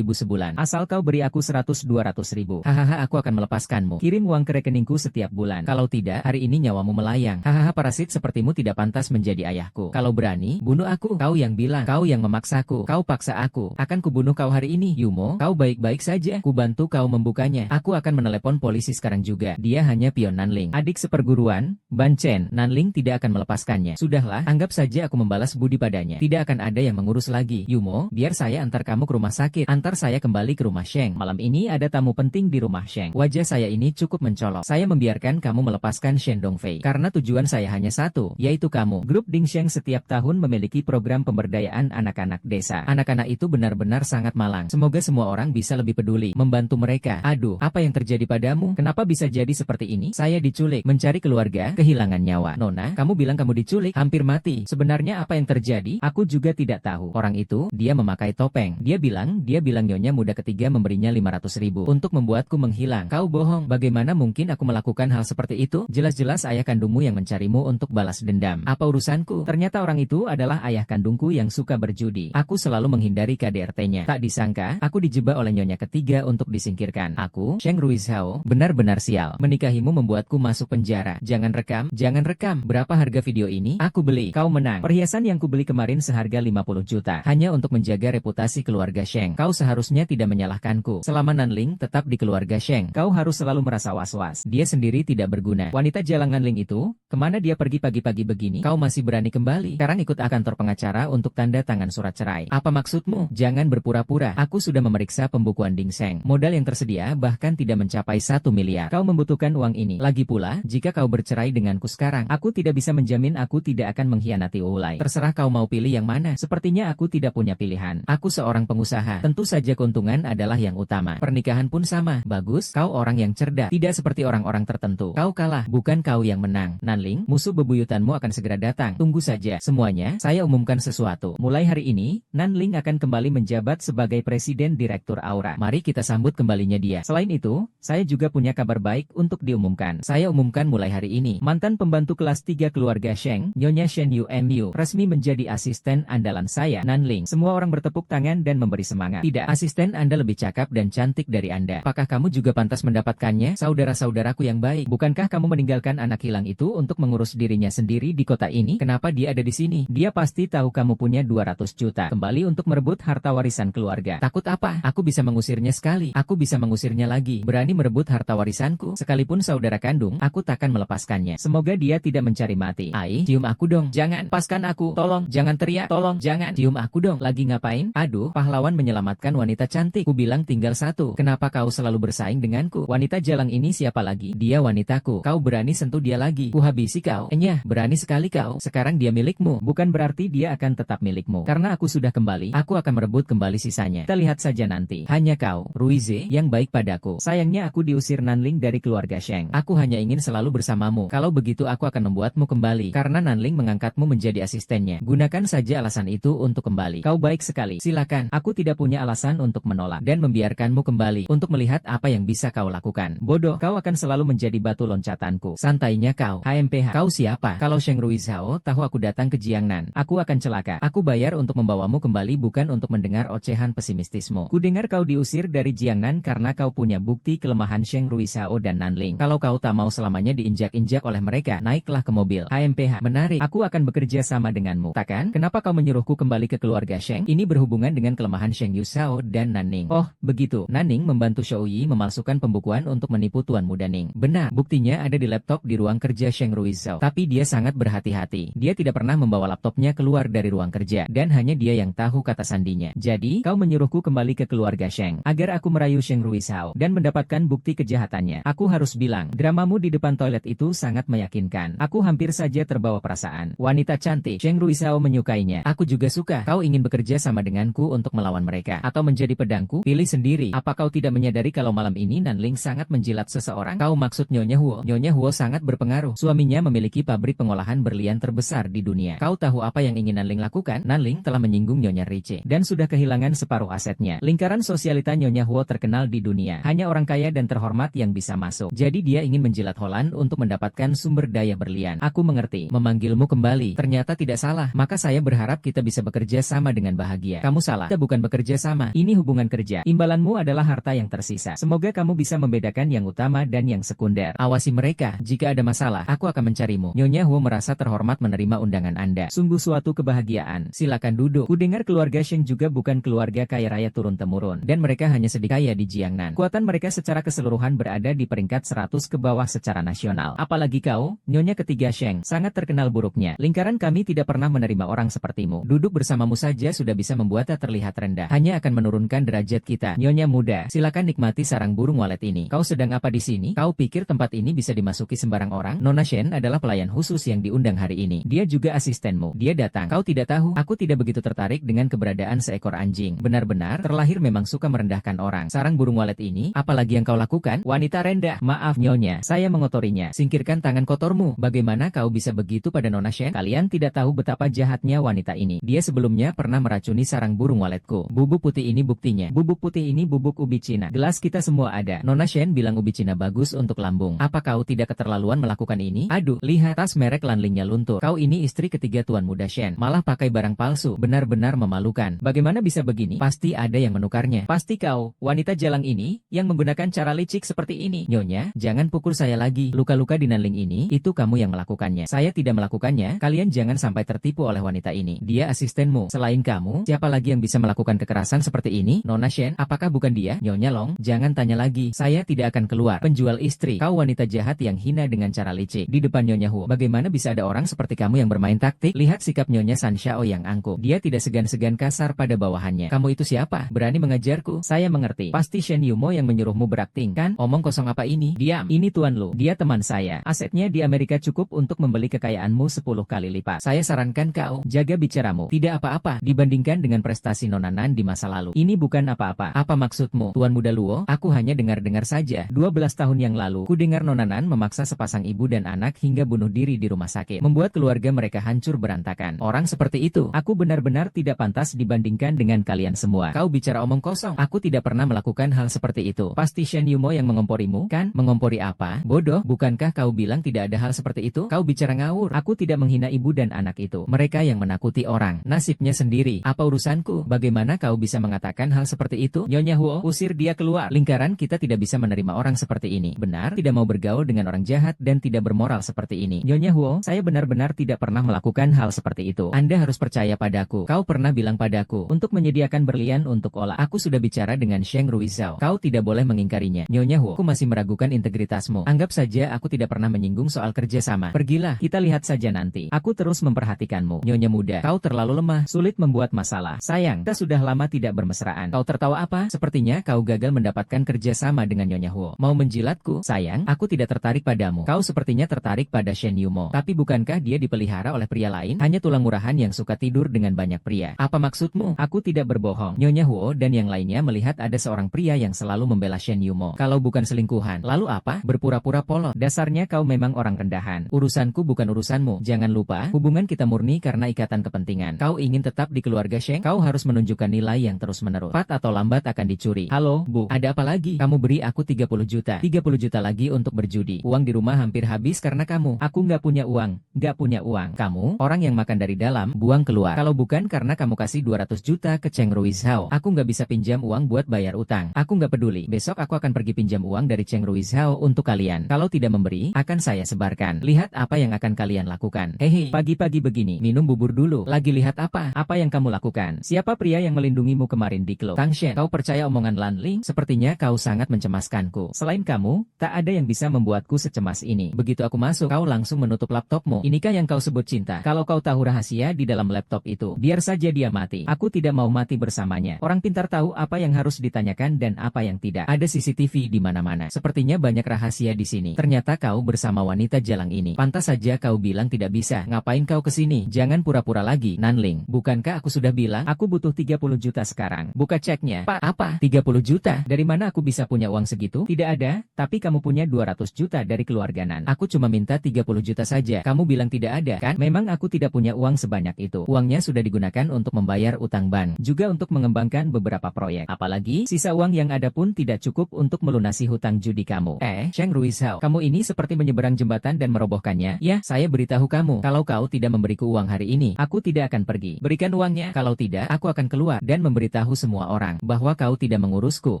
sebulan. Asal kau beri aku 100-200.000. Hahaha, aku akan melepaskanmu. Kirim uang ke rekeningku setiap bulan. Kalau tidak, hari ini nyawamu melayang. Hahaha, parasit sepertimu tidak pantas menjadi ayahku. Kalau berani, bunuh aku. Kau yang bilang, kau yang memaksaku. Kau paksa aku. Akan kubunuh kau hari ini. Yumo, kau baik-baik saja. Kubantu kau membukanya. Aku akan menelepon polisi sekarang juga. Dia hanya pion Nanling. Adik seperguruan, Ban Chen. Nanling tidak akan melepaskannya. Sudahlah, anggap saja aku membalas budi padanya. Tidak akan ada yang mengurus lagi. Yumo, biar saya antar kamu ke rumah sakit. Antar saya kembali ke rumah Sheng. Malam ini ada tamu penting di rumah Sheng. Wajah saya ini cukup mencolok. Saya membiarkan kamu melepaskan Shen Dongfei karena tujuan saya hanya satu, yaitu kamu. Grup Dingsheng setiap tahun memiliki program pemberdayaan anak-anak desa. Anak-anak itu benar-benar sangat malang. Semoga semua orang bisa lebih peduli, membantu mereka. Aduh, apa yang terjadi padamu? Kenapa bisa jadi seperti ini? Saya diculik, mencari keluarga, kehilangan nyawa. Nona, kamu bilang kamu diculik, hampir mati. Sebenarnya apa yang terjadi? Aku juga tidak tahu. Orang itu, dia memakai topeng. Dia bilang nyonya muda ketiga memberinya 500.000 untuk membuatku menghilang. Kau bohong. Bagaimana mungkin aku melakukan hal seperti itu? Jelas-jelas ayah kandungmu yang mencarimu untuk balas dendam. Apa urusanku? Ternyata orang itu adalah ayah kandungku yang suka berjudi. Aku selalu menghindari KDRT-nya. Tak disangka, aku dijebak oleh nyonya ketiga untuk disingkirkan. Aku, Sheng Ruizhao, benar-benar sial. Menikahimu membuatku masuk penjara. Jangan rekam, jangan rekam. Berapa harga video ini? Aku beli. Kau menang. Perhiasan yang kubeli kemarin seharga 50 juta. Hanya untuk menjaga reputasi keluarga Sheng. Kau seharusnya tidak menyalahkanku. Selama Nanling tetap di keluarga Sheng, kau harus selalu merasa was-was. Dia sendiri tidak berguna. Wanita jalang Nanling itu, kemana dia pergi pagi-pagi begini? Kau masih berani kembali? Sekarang ikut kantor pengacara untuk tanda tangan surat cerai. Apa maksudmu? Jangan berpura-pura. Aku sudah memeriksa pembukuan Ding Sheng. Modal yang tersedia bahkan tidak mencapai 1 miliar. Kau membutuhkan uang ini. Lagi pula, jika kau bercerai denganku sekarang, aku tidak bisa menjamin aku tidak akan mengkhianati Oulai. Terserah kau mau pilih yang mana. Sepertinya aku tidak punya pilihan. Aku seorang pengusaha. Tentu saja keuntungan adalah yang utama. Pernikahan pun sama. Bagus, kau orang yang cerdas. Tidak seperti orang-orang tertentu. Kau kalah, bukan kau yang menang. Nanling, musuh bebuyutanmu akan segera datang. Tunggu saja. Semuanya, saya umumkan sesuatu. Mulai hari ini, Nanling akan kembali menjabat sebagai Presiden Direktur Aura. Mari kita sambut kembalinya dia. Selain itu, saya juga punya kabar baik untuk diumumkan. Saya umumkan mulai hari ini, mantan pembantu kelas 3 keluarga Sheng, Nyonya Shen Yumu, resmi menjadi asisten andalan saya, Nanling. Semua orang bertepuk tangan dan memberi semangat. Tidak, asisten Anda lebih cakap dan cantik dari Anda. Apakah kamu juga pantas mendapatkannya? Saudara-saudaraku yang baik, bukankah kamu meninggalkan anak hilang itu untuk mengurus dirinya sendiri di kota ini? Kenapa dia ada di sini? Dia pasti tahu kamu punya 200 juta. Kembali untuk merebut harta warisan keluarga. Takut apa? Aku bisa mengusirnya sekali. Aku bisa mengusirnya lagi. Berani merebut harta warisanku? Sekalipun saudara kandung, aku takkan melepaskannya. Semoga dia tidak mencari mati. Ai, cium aku dong. Jangan, lepaskan aku. Tolong, jangan teriak. Tolong, jangan. Cium aku dong. Lagi ngapain? Aduh, pahlawan menyelamatkan wanita cantik. Ku bilang tinggal satu. Kenapa kau selalu bersaing denganku? Wanita jalang ini siapa lagi? Dia wanitaku. Kau berani sentuh dia lagi? Ku habisi kau. Enyah, berani sekali kau. Sekarang dia milikmu. Bukan berarti dia akan tetap milikmu. Karena aku sudah kembali, aku akan merebut kembali sisanya. Kita lihat saja nanti. Hanya kau, Ruize, yang baik padaku. Sayangnya aku diusir Nanling dari keluarga Sheng. Aku hanya ingin selalu bersamamu. Kalau begitu aku akan membuatmu kembali. Karena Nanling mengangkatmu menjadi asistennya. Gunakan saja alasan itu untuk kembali. Kau baik sekali. Silakan. Aku tidak punya alasan untuk menolak dan membiarkanmu kembali untuk melihat apa yang bisa kau lakukan. Bodoh, kau akan selalu menjadi batu loncatanku. Santainya kau. HMPH. Kau siapa? Kalau Sheng Ruizhao tahu aku datang ke Jiangnan, aku akan celaka. Aku bayar untuk membawamu kembali bukan untuk mendengar ocehan pesimistismu. Kudengar kau diusir dari Jiangnan karena kau punya bukti kelemahan Sheng Ruizhao dan Nanling. Kalau kau tak mau selamanya diinjak-injak oleh mereka, naiklah ke mobil. HMPH. Menarik. Aku akan bekerja sama denganmu. Takkan? Kenapa kau menyuruhku kembali ke keluarga Sheng? Ini berhubungan dengan kelemahan Sheng Yuzhao dan Nanning. Oh, begitu. Nanning membantu Shou Yi memalsukan pembukuan untuk menipu Tuan Muda Ning. Benar. Buktinya ada di laptop di ruang kerja Sheng Ruizhao. Tapi dia sangat berhati-hati. Dia tidak pernah membawa laptopnya keluar dari ruang kerja. Dan hanya dia yang tahu kata sandinya. Jadi, kau menyuruhku kembali ke keluarga Sheng. Agar aku merayu Sheng Ruizhao dan mendapatkan bukti kejahatannya. Aku harus bilang, dramamu di depan toilet itu sangat meyakinkan. Aku hampir saja terbawa perasaan. Wanita cantik, Sheng Ruizhao menyukainya. Aku juga suka. Kau ingin bekerja sama denganku untuk melawan mereka. Atau menjadi pedangku? Pilih sendiri. Apa kau tidak menyadari kalau malam ini Nanling sangat menjilat seseorang? Kau maksud Nyonya Huo? Nyonya Huo sangat berpengaruh. Suaminya memiliki pabrik pengolahan berlian terbesar di dunia. Kau tahu apa yang ingin Nanling lakukan? Nanling telah menyinggung Nyonya Riche dan sudah kehilangan separuh asetnya. Lingkaran sosialita Nyonya Huo terkenal di dunia. Hanya orang kaya dan terhormat yang bisa masuk. Jadi dia ingin menjilat Holland untuk mendapatkan sumber daya berlian. Aku mengerti. Memanggilmu kembali. Ternyata tidak salah. Maka saya berharap kita bisa bekerja sama dengan bahagia. Kamu salah. Kita bukan bekerja sama. Ini hubungan kerja. Imbalanmu adalah harta yang tersisa. Semoga kamu bisa membedakan yang utama dan yang sekunder. Awasi mereka. Jika ada masalah, aku akan mencarimu. Nyonya Huo merasa terhormat menerima undangan Anda. Sungguh suatu kebahagiaan. Silakan duduk. Kudengar keluarga Sheng juga bukan keluarga kaya raya turun-temurun. Dan mereka hanya sedikit kaya di Jiangnan. Kuatan mereka secara keseluruhan berada di peringkat 100 ke bawah secara nasional. Apalagi kau, Nyonya ketiga Sheng, sangat terkenal buruknya. Lingkaran kami tidak pernah menerima orang sepertimu. Duduk bersamamu saja sudah bisa membuatnya terlihat rendah. Hanya akan menurunkan derajat kita. Nyonya muda, silakan nikmati sarang burung walet ini. Kau sedang apa di sini? Kau pikir tempat ini bisa dimasuki sembarang orang? Nona Shen adalah pelayan khusus yang diundang hari ini. Dia juga asistenmu. Dia datang. Kau tidak tahu? Aku tidak begitu tertarik dengan keberadaan keberadaan seekor anjing. Benar-benar, terlahir memang suka merendahkan orang. Sarang burung walet ini, apalagi yang kau lakukan? Wanita rendah. Maaf, Nyonya, saya mengotorinya. Singkirkan tangan kotormu. Bagaimana kau bisa begitu pada Nona Shen? Kalian tidak tahu betapa jahatnya wanita ini. Dia sebelumnya pernah meracuni sarang burung waletku. Bubuk putih ini buktinya. Bubuk putih ini bubuk ubi Cina. Gelas kita semua ada. Nona Shen bilang ubi Cina bagus untuk lambung. Apa kau tidak keterlaluan melakukan ini? Aduh, lihat tas merek Lanlingnya luntur. Kau ini istri ketiga Tuan Muda Shen. Malah pakai barang palsu. Benar-benar memalukan. Bagaimana bisa begini? Pasti ada yang menukarnya. Pasti kau, wanita jalang ini, yang menggunakan cara licik seperti ini. Nyonya, jangan pukul saya lagi. Luka-luka di Nanling ini, itu kamu yang melakukannya. Saya tidak melakukannya. Kalian jangan sampai tertipu oleh wanita ini. Dia asistenmu. Selain kamu, siapa lagi yang bisa melakukan kekerasan seperti ini? Nona Shen, apakah bukan dia? Nyonya Long, jangan tanya lagi. Saya tidak akan keluar. Penjual istri. Kau wanita jahat yang hina dengan cara licik. Di depan Nyonya Huo, bagaimana bisa ada orang seperti kamu yang bermain taktik? Lihat sikap Nyonya San Xiao yang angkuh. Dia tidak segan-segan kasar pada bawahannya. Kamu itu siapa? Berani mengajarku? Saya mengerti. Pasti Shen Yumo yang menyuruhmu berakting, kan? Omong kosong apa ini? Diam. Ini Tuan Lu. Dia teman saya. Asetnya di Amerika cukup untuk membeli kekayaanmu 10 kali lipat. Saya sarankan kau, jaga bicaramu. Tidak apa-apa dibandingkan dengan prestasi Nona Nan di masa lalu. Ini bukan apa-apa. Apa maksudmu, Tuan Muda Luo? Aku hanya dengar-dengar saja. 12 tahun yang lalu, ku dengar Nona Nan memaksa sepasang ibu dan anak hingga bunuh diri di rumah sakit. Membuat keluarga mereka hancur berantakan. Orang seperti itu, aku benar-benar tidak pantas dibandingkan dengan kalian semua. Kau bicara omong kosong. Aku tidak pernah melakukan hal seperti itu. Pasti Shen Yumo yang mengomporimu, kan? Mengompori apa? Bodoh, bukankah kau bilang tidak ada hal seperti itu? Kau bicara ngawur. Aku tidak menghina ibu dan anak itu. Mereka yang menakuti orang. Nasibnya sendiri. Apa urusanku? Bagaimana kau bisa mengatakan hal seperti itu? Nyonya Huo, usir dia keluar. Lingkaran kita tidak bisa menerima orang seperti ini. Benar, tidak mau bergaul dengan orang jahat dan tidak bermoral seperti ini. Nyonya Huo, saya benar-benar tidak pernah melakukan hal seperti itu. Anda harus percaya padaku. Kau pernah bilang padaku untuk menyediakan berlian untuk olah. Aku sudah bicara dengan Sheng Ruizhao. Kau tidak boleh mengingkarinya. Nyonya Huo, aku masih meragukan integritasmu. Anggap saja aku tidak pernah menyinggung soal kerjasama. Pergilah, kita lihat saja nanti. Aku terus memperhatikanmu. Nyonya muda, kau terlalu lemah, sulit membuat masalah. Sayang, kita sudah lama tidak bermesraan. Kau tertawa apa? Sepertinya kau gagal mendapatkan kerjasama dengan Nyonya Huo. Mau menjilatku? Sayang, aku tidak tertarik padamu. Kau sepertinya tertarik pada Shen Yumo. Tapi bukankah dia dipelihara oleh pria lain? Hanya tulang murahan yang suka tidur dengan banyak pria. Apa maksudmu? Aku tidak berbohong. Nyonya Huo dan yang lainnya melihat ada seorang pria yang selalu membela Shen Yumo. Kalau bukan selingkuhan, lalu apa? Berpura-pura polos. Dasarnya kau memang orang rendahan. Urusanku bukan urusanmu. Jangan lupa, hubungan kita murni karena ikatan kepentingan. Kau ingin tetap di keluarga Sheng? Kau harus menunjukkan nilai yang terus-menerus. Cepat atau lambat akan dicuri. Halo, Bu. Ada apa lagi? Kamu beri aku 30 juta. 30 juta lagi untuk berjudi. Uang di rumah hampir habis karena kamu. Aku nggak punya uang. Nggak punya uang. Kamu, orang yang makan dari dalam, buang keluar. Kalau bukan karena kamu kasih 200 juta ke Cheng Ruizhao, aku nggak bisa pinjam uang buat bayar utang. Aku nggak peduli. Besok aku akan pergi pinjam uang dari Cheng Ruizhao untuk kalian. Kalau tidak memberi, akan saya sebarkan. Lihat apa yang akan kalian lakukan. Hehe, pagi-pagi begini, minum bubur dulu. Lagi lihat apa? Apa yang kamu lakukan? Siapa pria yang melindungimu kemarin di klub? Tang Shen, kau percaya omongan Lan Ling? Sepertinya kau sangat mencemaskanku. Selain kamu, tak ada yang bisa membuatku secemas ini. Begitu aku masuk, kau langsung menutup laptopmu. Inikah yang kau sebut cinta? Kalau kau tahu rahasia di dalam laptop itu, biar saja dia mati. Aku tidak mau mati bersamanya. Orang pintar tahu apa yang harus ditanyakan dan apa yang tidak. Ada CCTV di mana-mana. Sepertinya banyak rahasia di sini. Ternyata kau bersama wanita jalang ini. Pantas saja kau bilang tidak bisa. Ngapain kau kesini? Jangan pura-pura lagi, Nanling. Bukankah aku sudah bilang, aku butuh 30 juta sekarang. Buka ceknya. Pak, apa? 30 juta? Dari mana aku bisa punya uang segitu? Tidak ada, tapi kamu punya 200 juta dari keluarga Nan. Aku cuma minta 30 juta saja. Kamu bilang tidak ada, kan? Memang aku tidak punya uang sebanyak itu. Uangnya sudah digunakan untuk membayar utang bank, juga untuk mengembangkan beberapa proyek. Apalagi, sisa uang yang ada pun tidak cukup untuk melunasi hutang judi kamu. Sheng Ruizhao, kamu ini seperti menyeberang jembatan dan merobohkannya. Ya, saya beritahu kamu, kalau kau tidak memberiku uang hari ini, aku tidak akan pergi. Berikan uangnya. Kalau tidak, aku akan keluar dan memberitahu semua orang bahwa kau tidak mengurusku,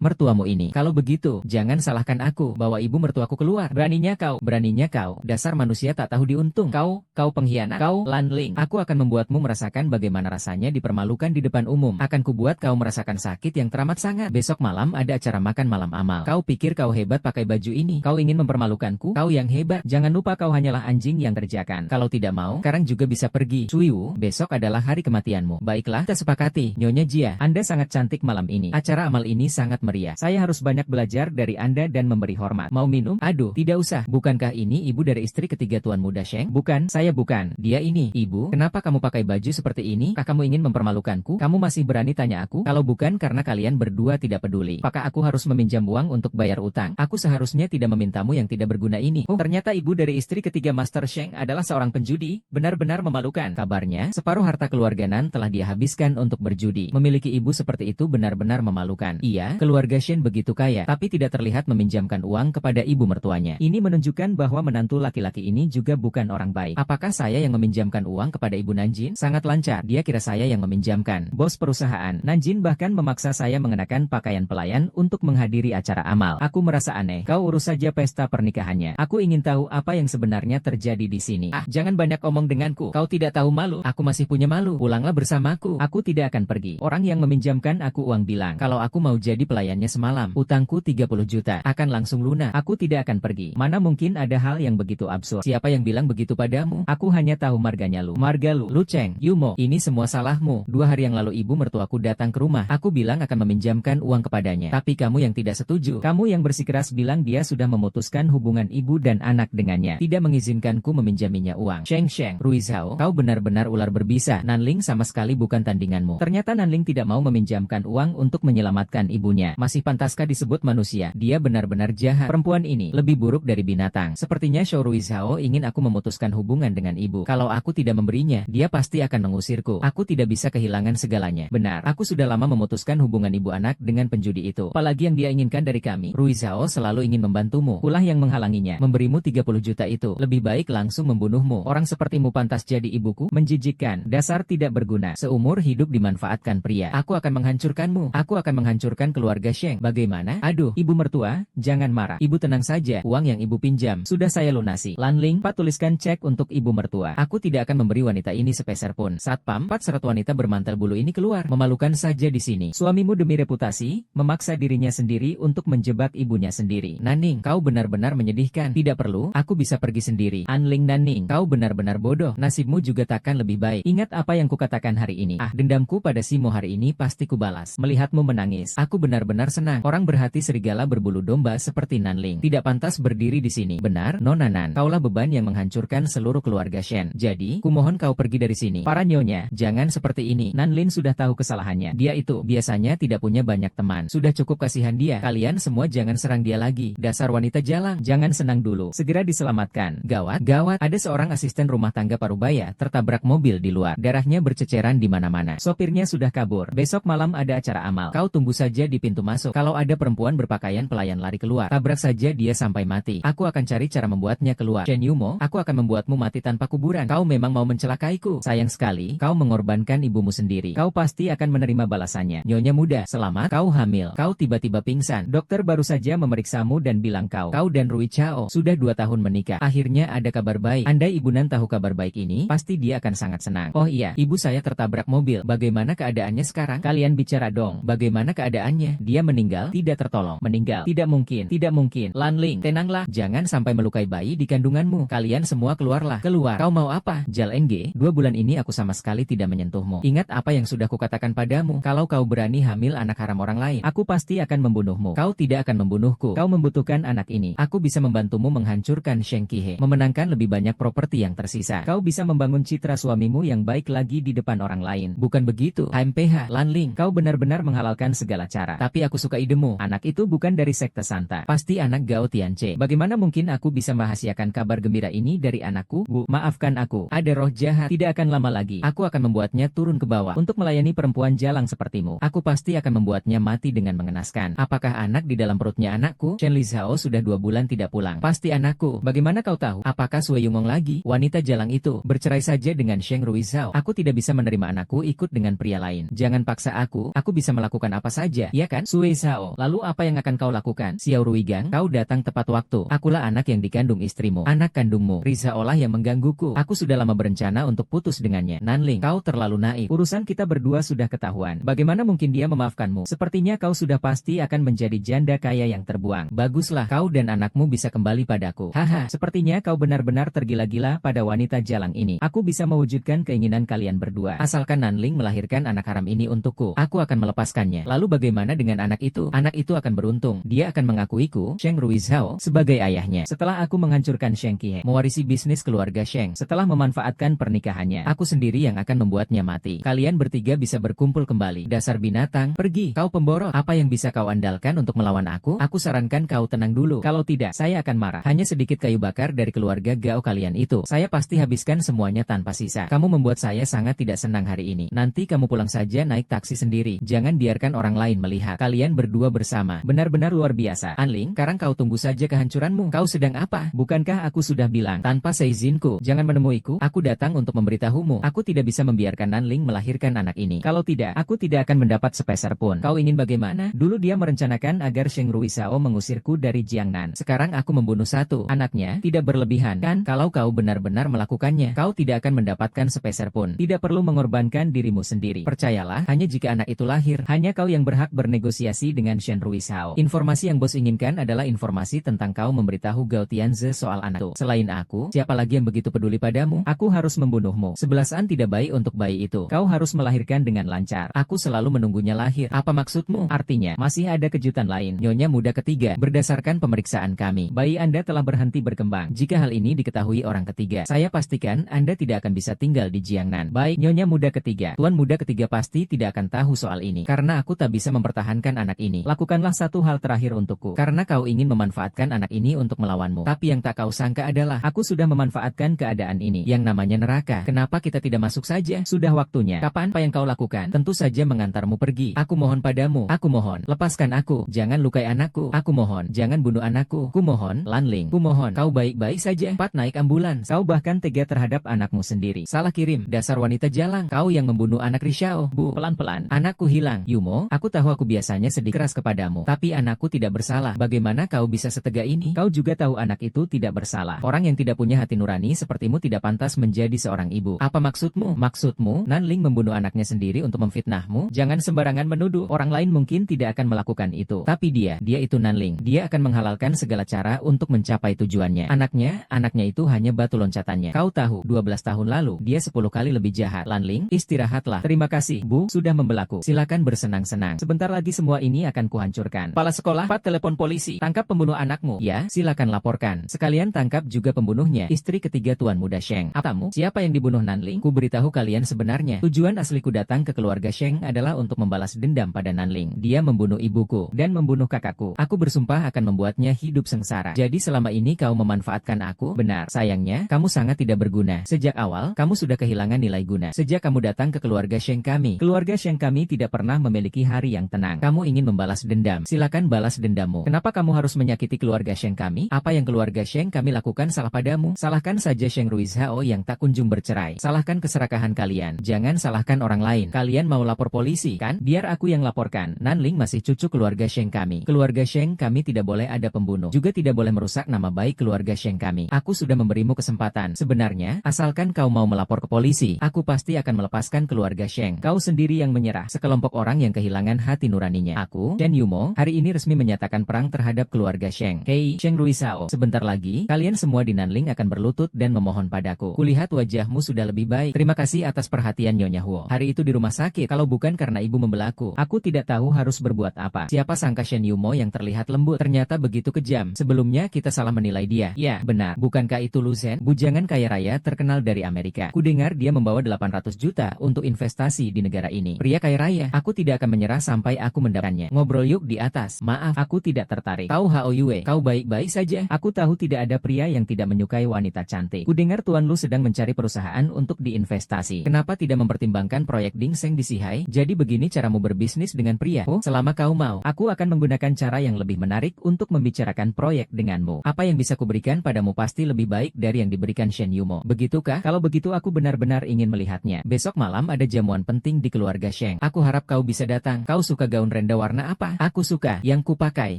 mertuamu ini. Kalau begitu, jangan salahkan aku, bawa ibu mertuaku keluar. Beraninya kau, dasar manusia tak tahu diuntung. Kau pengkhianat, kau, Lan Ling. Aku akan membuatmu merasakan bagaimana rasanya dipermalukan di depan umum. Akan kubuat kau merasakan sakit yang teramat sangat. Besok malam ada acara makan malam amal. Kau pikir kau hebat pakai baju ini? Kau ingin mempermalukanku? Kau yang hebat. Jangan lupa kau hanyalah anjing yang kerjakan. Kalau tidak mau, sekarang juga bisa pergi. Cuiwu, besok adalah hari kematianmu. Baiklah, kita sepakati. Nyonya Jia, Anda sangat cantik malam ini. Acara amal ini sangat meriah. Saya harus banyak belajar dari Anda dan memberi hormat. Mau minum? Aduh, tidak usah. Bukankah ini ibu dari istri ketiga Tuan Muda Sheng? Bukan, saya bukan. Dia ini. Ibu, kenapa kamu pakai baju seperti ini? Kah kamu ingin mempermalukan memalukanku? Kamu masih berani tanya aku? Kalau bukan karena kalian berdua tidak peduli, apakah aku harus meminjam uang untuk bayar utang? Aku seharusnya tidak memintamu yang tidak berguna ini. Oh, ternyata ibu dari istri ketiga Master Sheng adalah seorang penjudi. Benar-benar memalukan. Kabarnya, separuh harta keluarga Nan telah dia habiskan untuk berjudi. Memiliki ibu seperti itu benar-benar memalukan. Iya, keluarga Shen begitu kaya, tapi tidak terlihat meminjamkan uang kepada ibu mertuanya. Ini menunjukkan bahwa menantu laki-laki ini juga bukan orang baik. Apakah saya yang meminjamkan uang kepada ibu Nanjin? Sangat lancar. Dia kira saya yang meminjamkan. Bos perusahaan Nanjin bahkan memaksa saya mengenakan pakaian pelayan untuk menghadiri acara amal. Aku merasa aneh. Kau urus saja pesta pernikahannya. Aku ingin tahu apa yang sebenarnya terjadi di sini. Ah, jangan banyak omong denganku. Kau tidak tahu malu. Aku masih punya malu. Pulanglah bersamaku. Aku tidak akan pergi. Orang yang meminjamkan aku uang bilang, kalau aku mau jadi pelayannya semalam, utangku 30 juta akan langsung lunas. Aku tidak akan pergi. Mana mungkin ada hal yang begitu absurd. Siapa yang bilang begitu padamu? Aku hanya tahu marganya lu. Marga lu. Lu Cheng, Yumo, ini semua salahmu. 2 hari yang lalu ibu mertuaku datang ke rumah. Aku bilang akan meminjamkan uang kepadanya. Tapi kamu yang tidak setuju. Kamu yang bersikeras bilang dia sudah memutuskan hubungan ibu dan anak dengannya. Tidak mengizinkanku meminjaminya uang. Sheng, Ruizhao, kau benar-benar ular berbisa. Nanling sama sekali bukan tandinganmu. Ternyata Nanling tidak mau meminjamkan uang untuk menyelamatkan ibunya. Masih pantaskah disebut manusia? Dia benar-benar jahat. Perempuan ini lebih buruk dari binatang. Sepertinya Shou Ruizhao ingin aku memutuskan hubungan dengan ibu. Kalau aku tidak memberinya, dia pasti akan mengusirku. Aku tidak bisa kehilangan segalanya. Benar, aku sudah lama memutuskan hubungan ibu anak dengan penjudi itu. Apalagi yang dia inginkan dari kami. Ruizhao selalu ingin membantumu. Ulah yang menghalanginya. Memberimu 30 juta itu. Lebih baik langsung membunuhmu. Orang sepertimu pantas jadi ibuku? Menjijikkan. Dasar tidak berguna. Seumur hidup dimanfaatkan pria. Aku akan menghancurkanmu. Aku akan menghancurkan keluarga Sheng. Bagaimana? Aduh, ibu mertua, jangan marah. Ibu tenang saja. Uang yang ibu pinjam sudah saya lunasi. Lanling, Pak tuliskan cek untuk ibu mertua. Aku tidak akan memberi wanita ini sepeser pun. Satpam, 4 seret wanita bermantel bulu ini keluar. Memalukan saja di sini. Suamimu demi reputasi, memaksa dirinya sendiri untuk menjebak ibunya sendiri. Naning, kau benar-benar menyedihkan. Tidak perlu, aku bisa pergi sendiri. Anling Naning, kau benar-benar bodoh. Nasibmu juga takkan lebih baik. Ingat apa yang kukatakan hari ini. Ah, dendamku pada Simo hari ini pasti kubalas. Melihatmu menangis, aku benar-benar senang. Orang berhati serigala berbulu domba seperti Nanling tidak pantas berdiri di sini. Benar, Nona Nan. Kaulah beban yang menghancurkan seluruh keluarga Shen. Jadi, kumohon kau pergi dari sini. Para nyonya, jangan seperti ini. Nanlin sudah tahu kesalahannya. Dia itu biasanya tidak punya banyak teman. Sudah cukup kasihan dia. Kalian semua jangan serang dia lagi. Dasar wanita jalang. Jangan senang dulu. Segera diselamatkan. Gawat, gawat. Ada seorang asisten rumah tangga Parubaya tertabrak mobil di luar. Darahnya berceceran di mana-mana. Sopirnya sudah kabur. Besok malam ada acara amal. Kau tunggu saja di pintu masuk. Kalau ada perempuan berpakaian pelayan lari keluar, tabrak saja dia sampai mati. Aku akan cari cara membuatnya keluar. Shen Yumo, aku akan membuatmu mati tanpa kuburan. Kau memang mau mencelakaiku. Sayang sekali, kau mengorbankan ibumu sendiri. Kau pasti akan menerima balasannya. Nyonya muda, selamat. Kau hamil. Kau tiba-tiba pingsan. Dokter baru saja memeriksamu dan bilang kau dan Rui Chao sudah 2 tahun menikah. Akhirnya ada kabar baik. Andai Ibu Nan tahu kabar baik ini, pasti dia akan sangat senang. Oh iya, ibu saya tertabrak mobil. Bagaimana keadaannya sekarang? Kalian bicara dong. Bagaimana keadaannya? Dia meninggal? Tidak tertolong. Meninggal? Tidak mungkin. Tidak mungkin. Lanling, tenanglah. Jangan sampai melukai bayi di kandunganmu. Kalian semua keluarlah. Keluar. Kau mau apa? Jal Eng, 2 bulan ini aku sama sekali tidak menyentuhmu. Ingat apa yang sudah kukatakan padamu. Kalau kau berani hamil anak haram orang lain, aku pasti akan membunuhmu. Kau tidak akan membunuhku. Kau membutuhkan anak ini. Aku bisa membantumu menghancurkan Sheng Qihe. Memenangkan lebih banyak properti yang tersisa. Kau bisa membangun citra suamimu yang baik lagi di depan orang lain. Bukan begitu? HMPH, Lanling, kau benar-benar menghalalkan segala cara. Tapi aku suka idemu. Anak itu bukan dari sekte Santa. Pasti anak Gao Tianche. Bagaimana mungkin aku bisa merahasiakan kabar gembira ini dari anakku? Bu, maafkan aku. Ada roh jahat. Tidak akan lama lagi. Aku akan membuatnya turun ke bawah untuk melayani perempuan jalang sepertimu. Aku pasti akan membuatnya mati dengan mengenaskan. Apakah anak di dalam perutnya anakku? Chen Lizhao sudah 2 bulan tidak pulang. Pasti anakku. Bagaimana kau tahu? Apakah Sui Yungong lagi? Wanita jalang itu bercerai saja dengan Sheng Ruizhao. Aku tidak bisa menerima anakku ikut dengan pria lain. Jangan paksa aku. Aku bisa melakukan apa saja, ya kan? Sui Zhao. Lalu apa yang akan kau lakukan? Xiao Ruigang, kau datang tepat waktu. Akulah anak yang dikandung istrimu. Anak kandungmu. Rizhao lah yang menggangguku. Aku sudah lama berencana untuk putus dengannya. Nanling, kau terlalu naif. Urusan kita berdua sudah ketahuan. Bagaimana mungkin dia memaafkanmu? Sepertinya kau sudah pasti akan menjadi janda kaya yang terbuang. Baguslah, kau dan anakmu bisa kembali padaku. Haha, sepertinya kau benar-benar tergila-gila pada wanita jalang ini. Aku bisa mewujudkan keinginan kalian berdua. Asalkan Nanling melahirkan anak haram ini untukku, aku akan melepaskannya. Lalu bagaimana dengan anak itu? Anak itu akan beruntung. Dia akan mengakuiku, Sheng Ruizhao, sebagai ayahnya. Setelah aku menghancurkan Sheng Qihe, mewarisi bisnis keluarga Sheng. Setelah memanfaatkan pernikahannya, aku sendiri yang akan membuatnya mati. kalian bertiga bisa berkumpul kembali. Dasar binatang, pergi, kau pemborot. Apa yang bisa kau andalkan untuk melawan aku? Aku sarankan kau tenang dulu. Kalau tidak, saya akan marah. Hanya sedikit kayu bakar dari keluarga Gao kalian itu. Saya pasti habiskan semuanya tanpa sisa. Kamu membuat saya sangat tidak senang hari ini. Nanti kamu pulang saja naik taksi sendiri. Jangan biarkan orang lain melihat. Kalian berdua bersama. Benar-benar luar biasa. Anling, sekarang kau tunggu saja kehancuranmu. Kau sedang apa? Bukankah aku sudah bilang, tanpa seizinku, jangan menemuiku? Aku datang untuk memberitahumu. Aku tidak bisa membiarkan Nanling melahirkan anak ini. Kalau tidak, aku tidak akan mendapat sepeser pun. Kau ingin bagaimana? Dulu dia merencanakan agar Sheng Ruisao mengusirku dari Jiangnan. Sekarang aku membunuh satu anaknya. Tidak berlebihan, kan? Kalau kau benar-benar melakukannya, kau tidak akan mendapatkan sepeser pun. Tidak perlu mengorbankan dirimu sendiri. Percayalah, hanya jika anak itu lahir, hanya kau yang berhak bernegosiasi dengan Shen Ruisao. Informasi yang bos inginkan adalah informasi tentang kau memberitahu Gao Tianze soal anak itu. Selain aku, siapa lagi yang begitu peduli padamu? Aku harus membunuhmu. 11-an tidak baik untuk bayi itu. Kau harus melahirkan dengan lancar. Aku selalu menunggunya lahir. Apa maksudmu? Artinya, masih ada kejutan lain. Nyonya muda ketiga, berdasarkan pemeriksaan kami, bayi Anda telah berhenti berkembang. Jika hal ini diketahui orang ketiga, saya pastikan Anda tidak akan bisa tinggal di Jiangnan. Baik, Nyonya muda ketiga. Tuan muda ketiga pasti tidak akan tahu soal ini. Karena aku tak bisa mempertahankan anak ini. Lakukanlah satu hal terakhir untukku. Karena kau ingin memanfaatkan anak ini untuk melawanmu. Tapi yang tak kau sangka adalah, aku sudah memanfaatkan keadaan ini. Yang namanya neraka. Kenapa kita tidak masuk saja? Sudah waktunya. Kapan? Apa yang kau lakukan? Tentu saja mengantarmu pergi. Aku mohon padamu. Aku mohon. Lepaskan aku. Jangan lukai anakku. Aku mohon. Jangan bunuh anakku. Ku mohon. Lanling. Ku mohon. Kau baik-baik saja. Cepat naik ambulans. Kau bahkan tega terhadap anakmu sendiri. Salah kirim. Dasar wanita jalang. Kau yang membunuh anak Rishao. Bu, pelan-pelan. Anakku hilang. Yumo, aku tahu aku biasanya sedikit keras kepadamu. Tapi anakku tidak bersalah. Bagaimana kau bisa setega ini? Kau juga tahu anak itu tidak bersalah. Orang yang tidak punya hati nurani sepertimu tidak pantas menjadi seorang ibu. Apa maksudmu? Maksudmu, Nanling membunuh anaknya sendiri untuk memfitnahmu? Jangan sembarangan menuduh. Orang lain mungkin tidak akan melakukan itu. Tapi dia itu Nanling. Dia akan menghalalkan segala cara untuk mencapai tujuannya. Anaknya itu hanya batu loncatannya. Kau tahu, 12 tahun lalu, dia 10 kali lebih jahat. Lanling, istirahatlah. Terima kasih, Bu, sudah membelaku. Silakan bersenang-senang. Sebentar lagi semua ini akan kuhancurkan. Kepala sekolah, cepat telepon polisi. Tangkap pembunuh anakmu. Ya, silakan laporkan. Sekalian tangkap juga pembunuhnya, istri ketiga Tuan Muda Sheng. Apamu? Siapa yang dibunuh Nanling? Ku beritahu kalian sebenarnya. Tujuan asliku datang ke keluarga Sheng adalah untuk membalas dendam pada Nanling. Dia membunuh ibuku dan membunuh kakakku. Aku bersumpah akan membuatnya hidup sengsara. Jadi selama ini kau memanfaatkan aku? Benar. Sayangnya, kamu sangat tidak berguna. Sejak awal, kamu sudah kehilangan nilai guna. Sejak kamu datang ke keluarga Sheng kami. Keluarga Sheng kami tidak pernah memiliki hari yang tenang. Kamu ingin membalas dendam. Silakan balas dendammu. Kenapa kamu harus menyakiti keluarga Sheng kami? Apa yang keluarga Sheng kami lakukan salah padamu? Salahkan saja Sheng Ruizhao yang tak kunjung bercerai. Salahkan keserakahan kalian. Jangan salahkan orang lain. Kalian mau lapor polisi, kan? Biar aku yang laporkan. Nanling masih cucu keluarga Sheng kami. Keluarga Sheng kami tidak boleh ada pembunuh. Juga tidak boleh merusak nama baik keluarga Sheng kami. Aku sudah memberimu kesempatan. Sebenarnya, asalkan kau mau melapor ke polisi, aku pasti akan melepaskan keluarga Sheng. Kau sendiri yang menyerah. Sekelompok orang yang kehilangan hati nuraninya. Aku, Shen Yumo, hari ini resmi menyatakan perang terhadap keluarga Sheng. Hei, Sheng Ruisao. Sebentar lagi, kalian semua di Nanling akan berlutut dan memohon padaku. Kulihat wajahmu sudah lebih baik. Terima kasih atas perhatian Nyonya Huo. Hari itu di rumah sakit, kalau bukan karena ibu membelaku, aku tidak tahu harus berbuat apa. Siapa sangka Shen Yumo yang terlihat lembut ternyata begitu kejam. Sebelumnya kita salah menilai dia. Ya, benar. Bukankah itu Lu Zhen, bujangan kaya raya terkenal dari Amerika? Kudengar dia membawa 800 juta untuk investasi di negara ini. Pria kaya raya. Aku tidak akan menyerah sampai aku mendapatkannya. Ngobrol yuk di atas. Maaf, aku tidak tertarik. Tahu Hao Yue, kau baik-baik saja. Aku tahu tidak ada pria yang tidak menyukai wanita cantik. Kudengar Tuan Lu sedang mencari perusahaan untuk diinvestasi. Kenapa tidak mempertimbangkan proyek Dingseng di Sihai? Jadi begini caramu berbisnis dengan pria? Oh, selama kau mau, aku akan menggunakan cara yang lebih menarik untuk membicarakan proyek denganmu. Apa yang bisa kuberikan padamu pasti lebih baik dari yang diberikan Shen Yumo. Begitukah? Kalau begitu aku benar-benar ingin melihatnya. Besok malam ada jamuan penting di keluarga Sheng. Aku harap kau bisa datang. Kau suka gaun renda warna apa? Aku suka yang kupakai.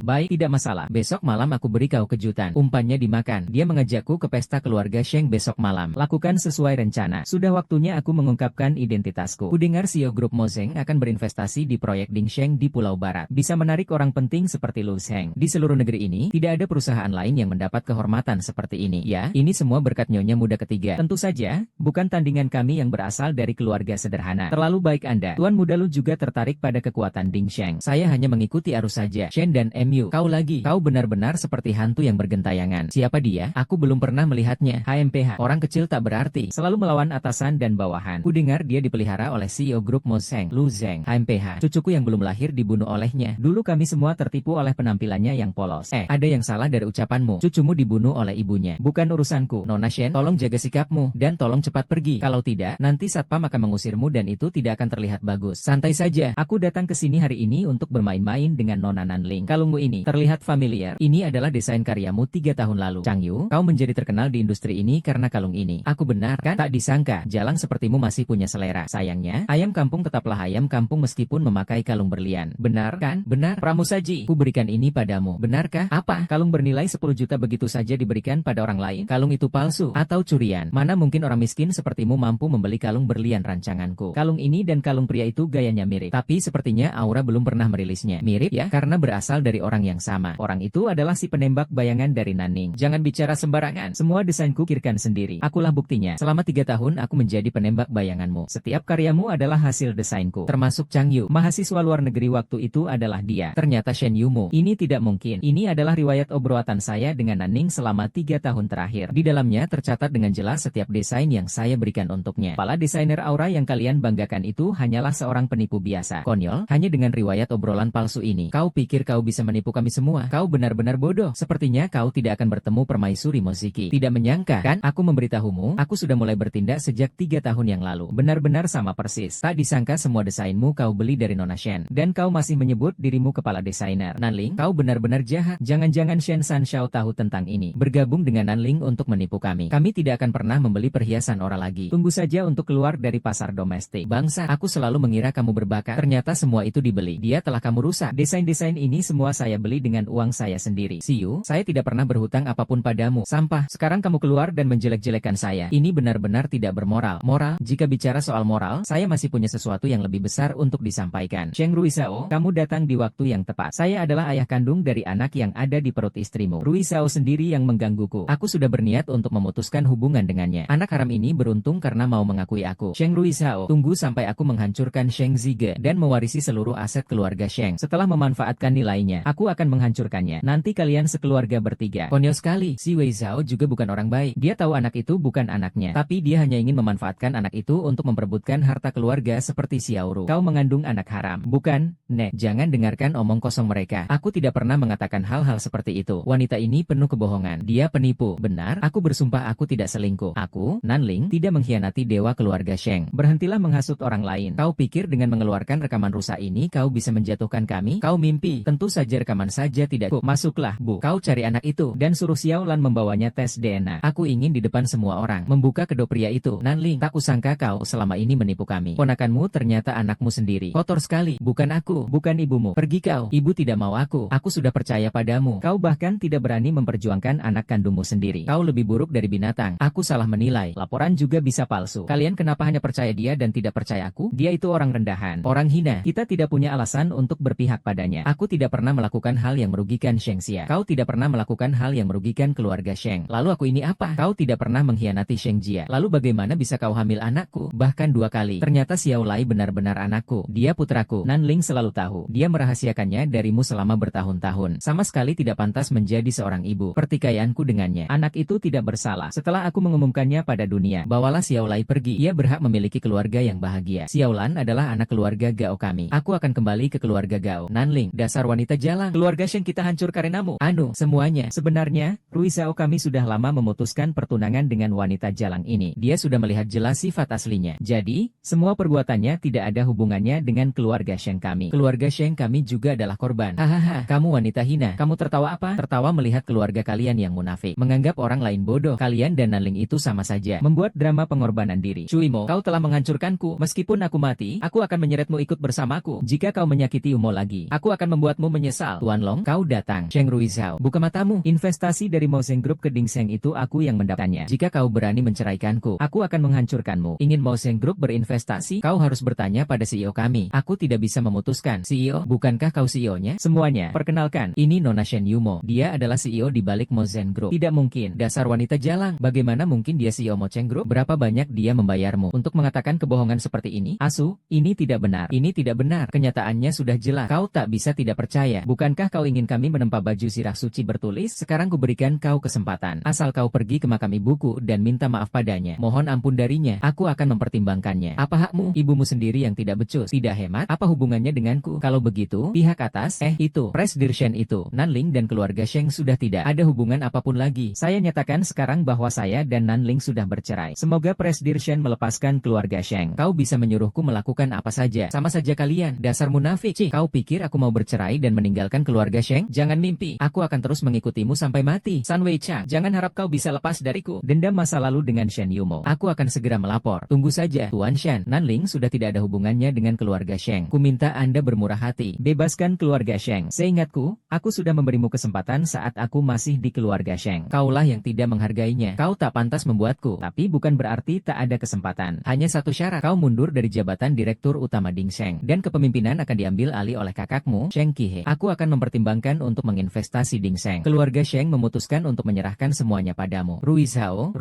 Baik, tidak masalah. Besok malam aku beri kau kejutan. Umpannya dimakan. Dia mengajakku ke pesta keluarga Sheng besok malam. Lakukan sesuai rencana. Sudah waktunya aku mengungkapkan identitasku. Kudengar CEO Grup Mozeng akan berinvestasi di proyek Dingsheng di Pulau Barat. Bisa menarik orang penting seperti Lu Zheng. Di seluruh negeri ini, tidak ada perusahaan lain yang mendapat kehormatan seperti ini. Ya, ini semua berkat Nyonya muda ketiga. Tentu saja, bukan tandingan kami yang berasal dari keluarga sederhana. Terlalu baik Anda. Tuan muda Lu juga tertarik pada kekuatan Dingsheng. Saya hanya mengikuti arus saja. Shen dan MU. Kau lagi. Kau benar-benar seperti hantu yang bergentayangan. Siapa dia? Aku belum pernah melihatnya. HMPH. Orang kecil tak berarti. Selalu melawan atasan dan bawahan. Kudengar dia dipelihara oleh CEO grup Mo Zheng, Lu Zheng, HMPH. Cucuku yang belum lahir dibunuh olehnya. Dulu kami semua tertipu oleh penampilannya yang polos. Ada yang salah dari ucapanmu. Cucumu dibunuh oleh ibunya. Bukan urusanku. Nona Shen, tolong jaga sikapmu. Dan tolong cepat pergi. Kalau tidak, nanti Satpam akan mengusirmu dan itu tidak akan terlihat bagus. Santai saja. Aku datang ke sini hari ini untuk bermain-main dengan Nona Nanling. Kalungmu ini terlihat familiar. Ini adalah desain karyamu 3 tahun lalu. Changyu, kau menjadi terkenal di industri ini karena kalung ini. Aku benar kan? Tak disangka, Jalang sepertimu masih punya selera. Sayangnya, ayam kampung tetaplah ayam kampung meskipun memakai kalung berlian. Benar kan? Benar. Pramusaji, ku berikan ini padamu. Benarkah? Apa? Kalung bernilai 10 juta begitu saja diberikan pada orang lain? Kalung itu palsu atau curian? Mana mungkin orang miskin sepertimu mampu membeli kalung berlian rancanganku. Kalung ini dan kalung pria itu gayanya mirip. Tapi sepertinya Aura belum pernah merilisnya. Mirip ya? Karena berasal dari orang yang sama. Orang itu adalah si penembak bayangan dari Nanning. Jangan bicara sembarangan. Semua desainku kirkan sendiri. Akulah buktinya. Selama 3 tahun aku menjadi penembak bayanganmu. Setiap karyamu adalah hasil desainku. Termasuk Changyu. Mahasiswa luar negeri waktu itu adalah dia. Ternyata Shen Yumu. Ini tidak mungkin. Ini adalah riwayat obrolan saya dengan Nanning selama 3 tahun terakhir. Di dalamnya tercatat dengan jelas setiap desain yang saya berikan untuknya. Kepala desainer Aura yang kalian banggakan itu hanyalah seorang penipu biasa. Konyol, hanya dengan riwayat obrolan palsu ini. Kau pikir kau bisa menipu kami semua? Kau benar-benar bodoh. Sepertinya kau tidak akan bertemu permaisuri Moshiki. Tidak menyangka kan? Aku memberitahumu, aku sudah mulai bertindak sejak 3 tahun yang lalu. Benar-benar sama persis. Tak disangka semua desainmu kau beli dari Nona Shen. Dan kau masih menyebut dirimu kepala desainer. Nanling, kau benar-benar jahat. Jangan-jangan Shen San Xiao tahu tentang ini. Bergabung dengan Nanling untuk menipu kami. Kami tidak akan pernah membeli perhiasan orang lagi. Tunggu saja untuk keluar dari pasar domestik. Bangsa, aku selalu mengira kamu berbakat. Ternyata semua itu dibeli. Dia telah kamu rusak. Desain-desain ini semua saya beli dengan uang saya sendiri. Siu, saya tidak pernah berhutang apapun padamu. Sampah. Sekarang kamu keluar dan menjelek-jelekan saya. Ini benar-benar tidak bermoral. Moral? Jika bicara soal moral, saya masih punya sesuatu yang lebih besar untuk disampaikan. Sheng Ruisao, kamu datang di waktu yang tepat. Saya adalah ayah kandung dari anak yang ada di perut istrimu. Ruisao sendiri yang menggangguku. Aku sudah berniat untuk memutuskan hubungan dengannya. Anak haram ini beruntung karena mau mengakui aku. Sheng Ruisao, tunggu sampai aku menghancurkan Sheng Zige dan mewarisi seluruh aset keluarga Sheng. Setelah memanfaatkan nilainya, aku akan menghancurkannya. Nanti kalian sekeluarga bertiga. Konyol sekali. Si Wei Zhao juga bukan orang baik. Dia tahu anak itu bukan anaknya. Tapi dia hanya ingin memanfaatkan anak itu untuk memperebutkan harta keluarga seperti Xiaoru. Kau mengandung anak haram. Bukan, Nek. Jangan dengarkan omong kosong mereka. Aku tidak pernah mengatakan hal-hal seperti itu. Wanita ini penuh kebohongan. Dia penipu. Benar, aku bersumpah aku tidak selingkuh. Aku, Nanling, tidak mengkhianati dewa keluarga Sheng. Berhentilah menghasut orang lain. Kau pikir dengan mengeluarkan rekaman rusak ini kau bisa menjatuhkan kami? Kau mimpi. Tentu saja rekaman saja tidak cukup. Masuklah, Bu. Kau cari anak itu dan suruh Xiaolan membawanya tes DNA. Aku ingin di depan semua orang membuka kedok pria itu. Nanling, tak kusangka kau selama ini menipu kami. Ponakanmu ternyata anakmu sendiri. Kotor sekali. Bukan aku, bukan ibumu. Pergi kau. Ibu tidak mau aku. Aku sudah percaya padamu. Kau bahkan tidak berani memperjuangkan anak kandungmu sendiri. Kau lebih buruk dari binatang. Aku salah menilai. Laporan juga bisa palsu. Kalian kenapa hanya percaya dia dan tidak percaya aku? Dia itu orang rendahan, orang hina. Kita tidak punya alasan untuk berpihak padanya. Aku tidak pernah melakukan hal yang merugikan Sheng Xia. Kau tidak pernah melakukan hal yang merugikan keluarga Sheng. Lalu aku ini apa? Kau tidak pernah mengkhianati Sheng Jia. Lalu bagaimana bisa kau hamil anakku? Bahkan 2 kali. Ternyata Xiao Lai benar-benar anakku. Dia putraku. Nanling selalu tahu. Dia merahasiakannya darimu selama bertahun-tahun. Sama sekali tidak pantas menjadi seorang ibu. Pertikaianku dengannya. Anak itu tidak bersalah. Setelah aku mengumumkannya pada dunia, bawalah Xiao Lai pergi. Ia berhak memiliki keluarga yang bahagia. Xiaolan adalah anak keluarga Gao kami. Aku akan kembali ke keluarga Gao. Nanling, dasar wanita jalang. Keluarga Sheng kita hancur karenamu. Semuanya. Sebenarnya, Ruisao kami sudah lama memutuskan pertunangan dengan wanita jalang ini. Dia sudah melihat jelas sifat aslinya. Jadi, semua perbuatannya tidak ada hubungannya dengan keluarga Sheng kami. Keluarga Sheng kami juga adalah korban. Hahaha, kamu wanita hina. Kamu tertawa apa? Tertawa melihat keluarga kalian yang munafik. Menganggap orang lain bodoh. Kalian dan Nanling itu sama saja. Membuat drama pengorbanan diri. Cuimo, kau telah menghancurkanku. Meskipun aku mati, aku akan menyeretmu ikut bersamaku. Jika kau menyakiti Umo lagi, aku akan membuatmu menyesal. Tuan Long, kau datang. Sheng Ruizhao, buka matamu. Investasi dari Mo Zheng Group ke Ding Sheng itu aku yang mendapatkannya. Jika kau berani menceraikanku, aku akan menghancurkanmu. Ingin Mo Zheng Group berinvestasi? Kau harus bertanya pada CEO kami. Aku tidak bisa memutuskan. CEO, bukankah kau CEO-nya? Semuanya. Perkenalkan, ini Nona Shen Yumo. Dia adalah CEO di balik Mo Zheng Group. Tidak mungkin. Dasar wanita jalang. Bagaimana mungkin dia CEO Mo Zheng Group? Berapa banyak dia membayarmu untuk mengatakan kebohongan seperti ini? Asu, ini tidak benar. Ini tidak benar. Kenyataannya sudah jelas. Kau tak bisa tidak percaya. Bukankah kau ingin kami menempa baju sirah suci bertulis? Sekarang kuberikan kau kesempatan. Asal kau pergi ke makam ibuku dan minta maaf padanya. Mohon ampun darinya. Aku akan mempertimbangkan mempertimbangkannya. Apa hakmu? Ibumu sendiri yang tidak becus, tidak hemat. Apa hubungannya denganku? Kalau begitu, pihak atas, itu, Presiden itu, Nanling dan keluarga Sheng sudah tidak ada hubungan apapun lagi. Saya nyatakan sekarang bahwa saya dan Nanling sudah bercerai. Semoga Presiden melepaskan keluarga Sheng. Kau bisa menyuruhku melakukan apa saja. Sama saja kalian, dasar munafik. Cih, kau pikir aku mau bercerai dan meninggalkan keluarga Sheng? Jangan mimpi. Aku akan terus mengikutimu sampai mati. Sun Wei-Chang, jangan harap kau bisa lepas dariku. Dendam masa lalu dengan Shen Yumo. Aku akan segera melapor. Tunggu saja, Tuan Shen. Nanling sudah tidak ada hubungannya dengan keluarga Sheng. Kuminta Anda bermurah hati. Bebaskan keluarga Sheng. Seingatku, aku sudah memberimu kesempatan saat aku masih di keluarga Sheng. Kaulah yang tidak menghargainya. Kau tak pantas membuatku. Tapi bukan berarti tak ada kesempatan. Hanya satu syarat. Kau mundur dari jabatan Direktur Utama Ding Sheng. Dan kepemimpinan akan diambil alih oleh kakakmu, Sheng Qihe. Aku akan mempertimbangkan untuk menginvestasi Ding Sheng. Keluarga Sheng memutuskan untuk menyerahkan semuanya padamu. Ruizhao,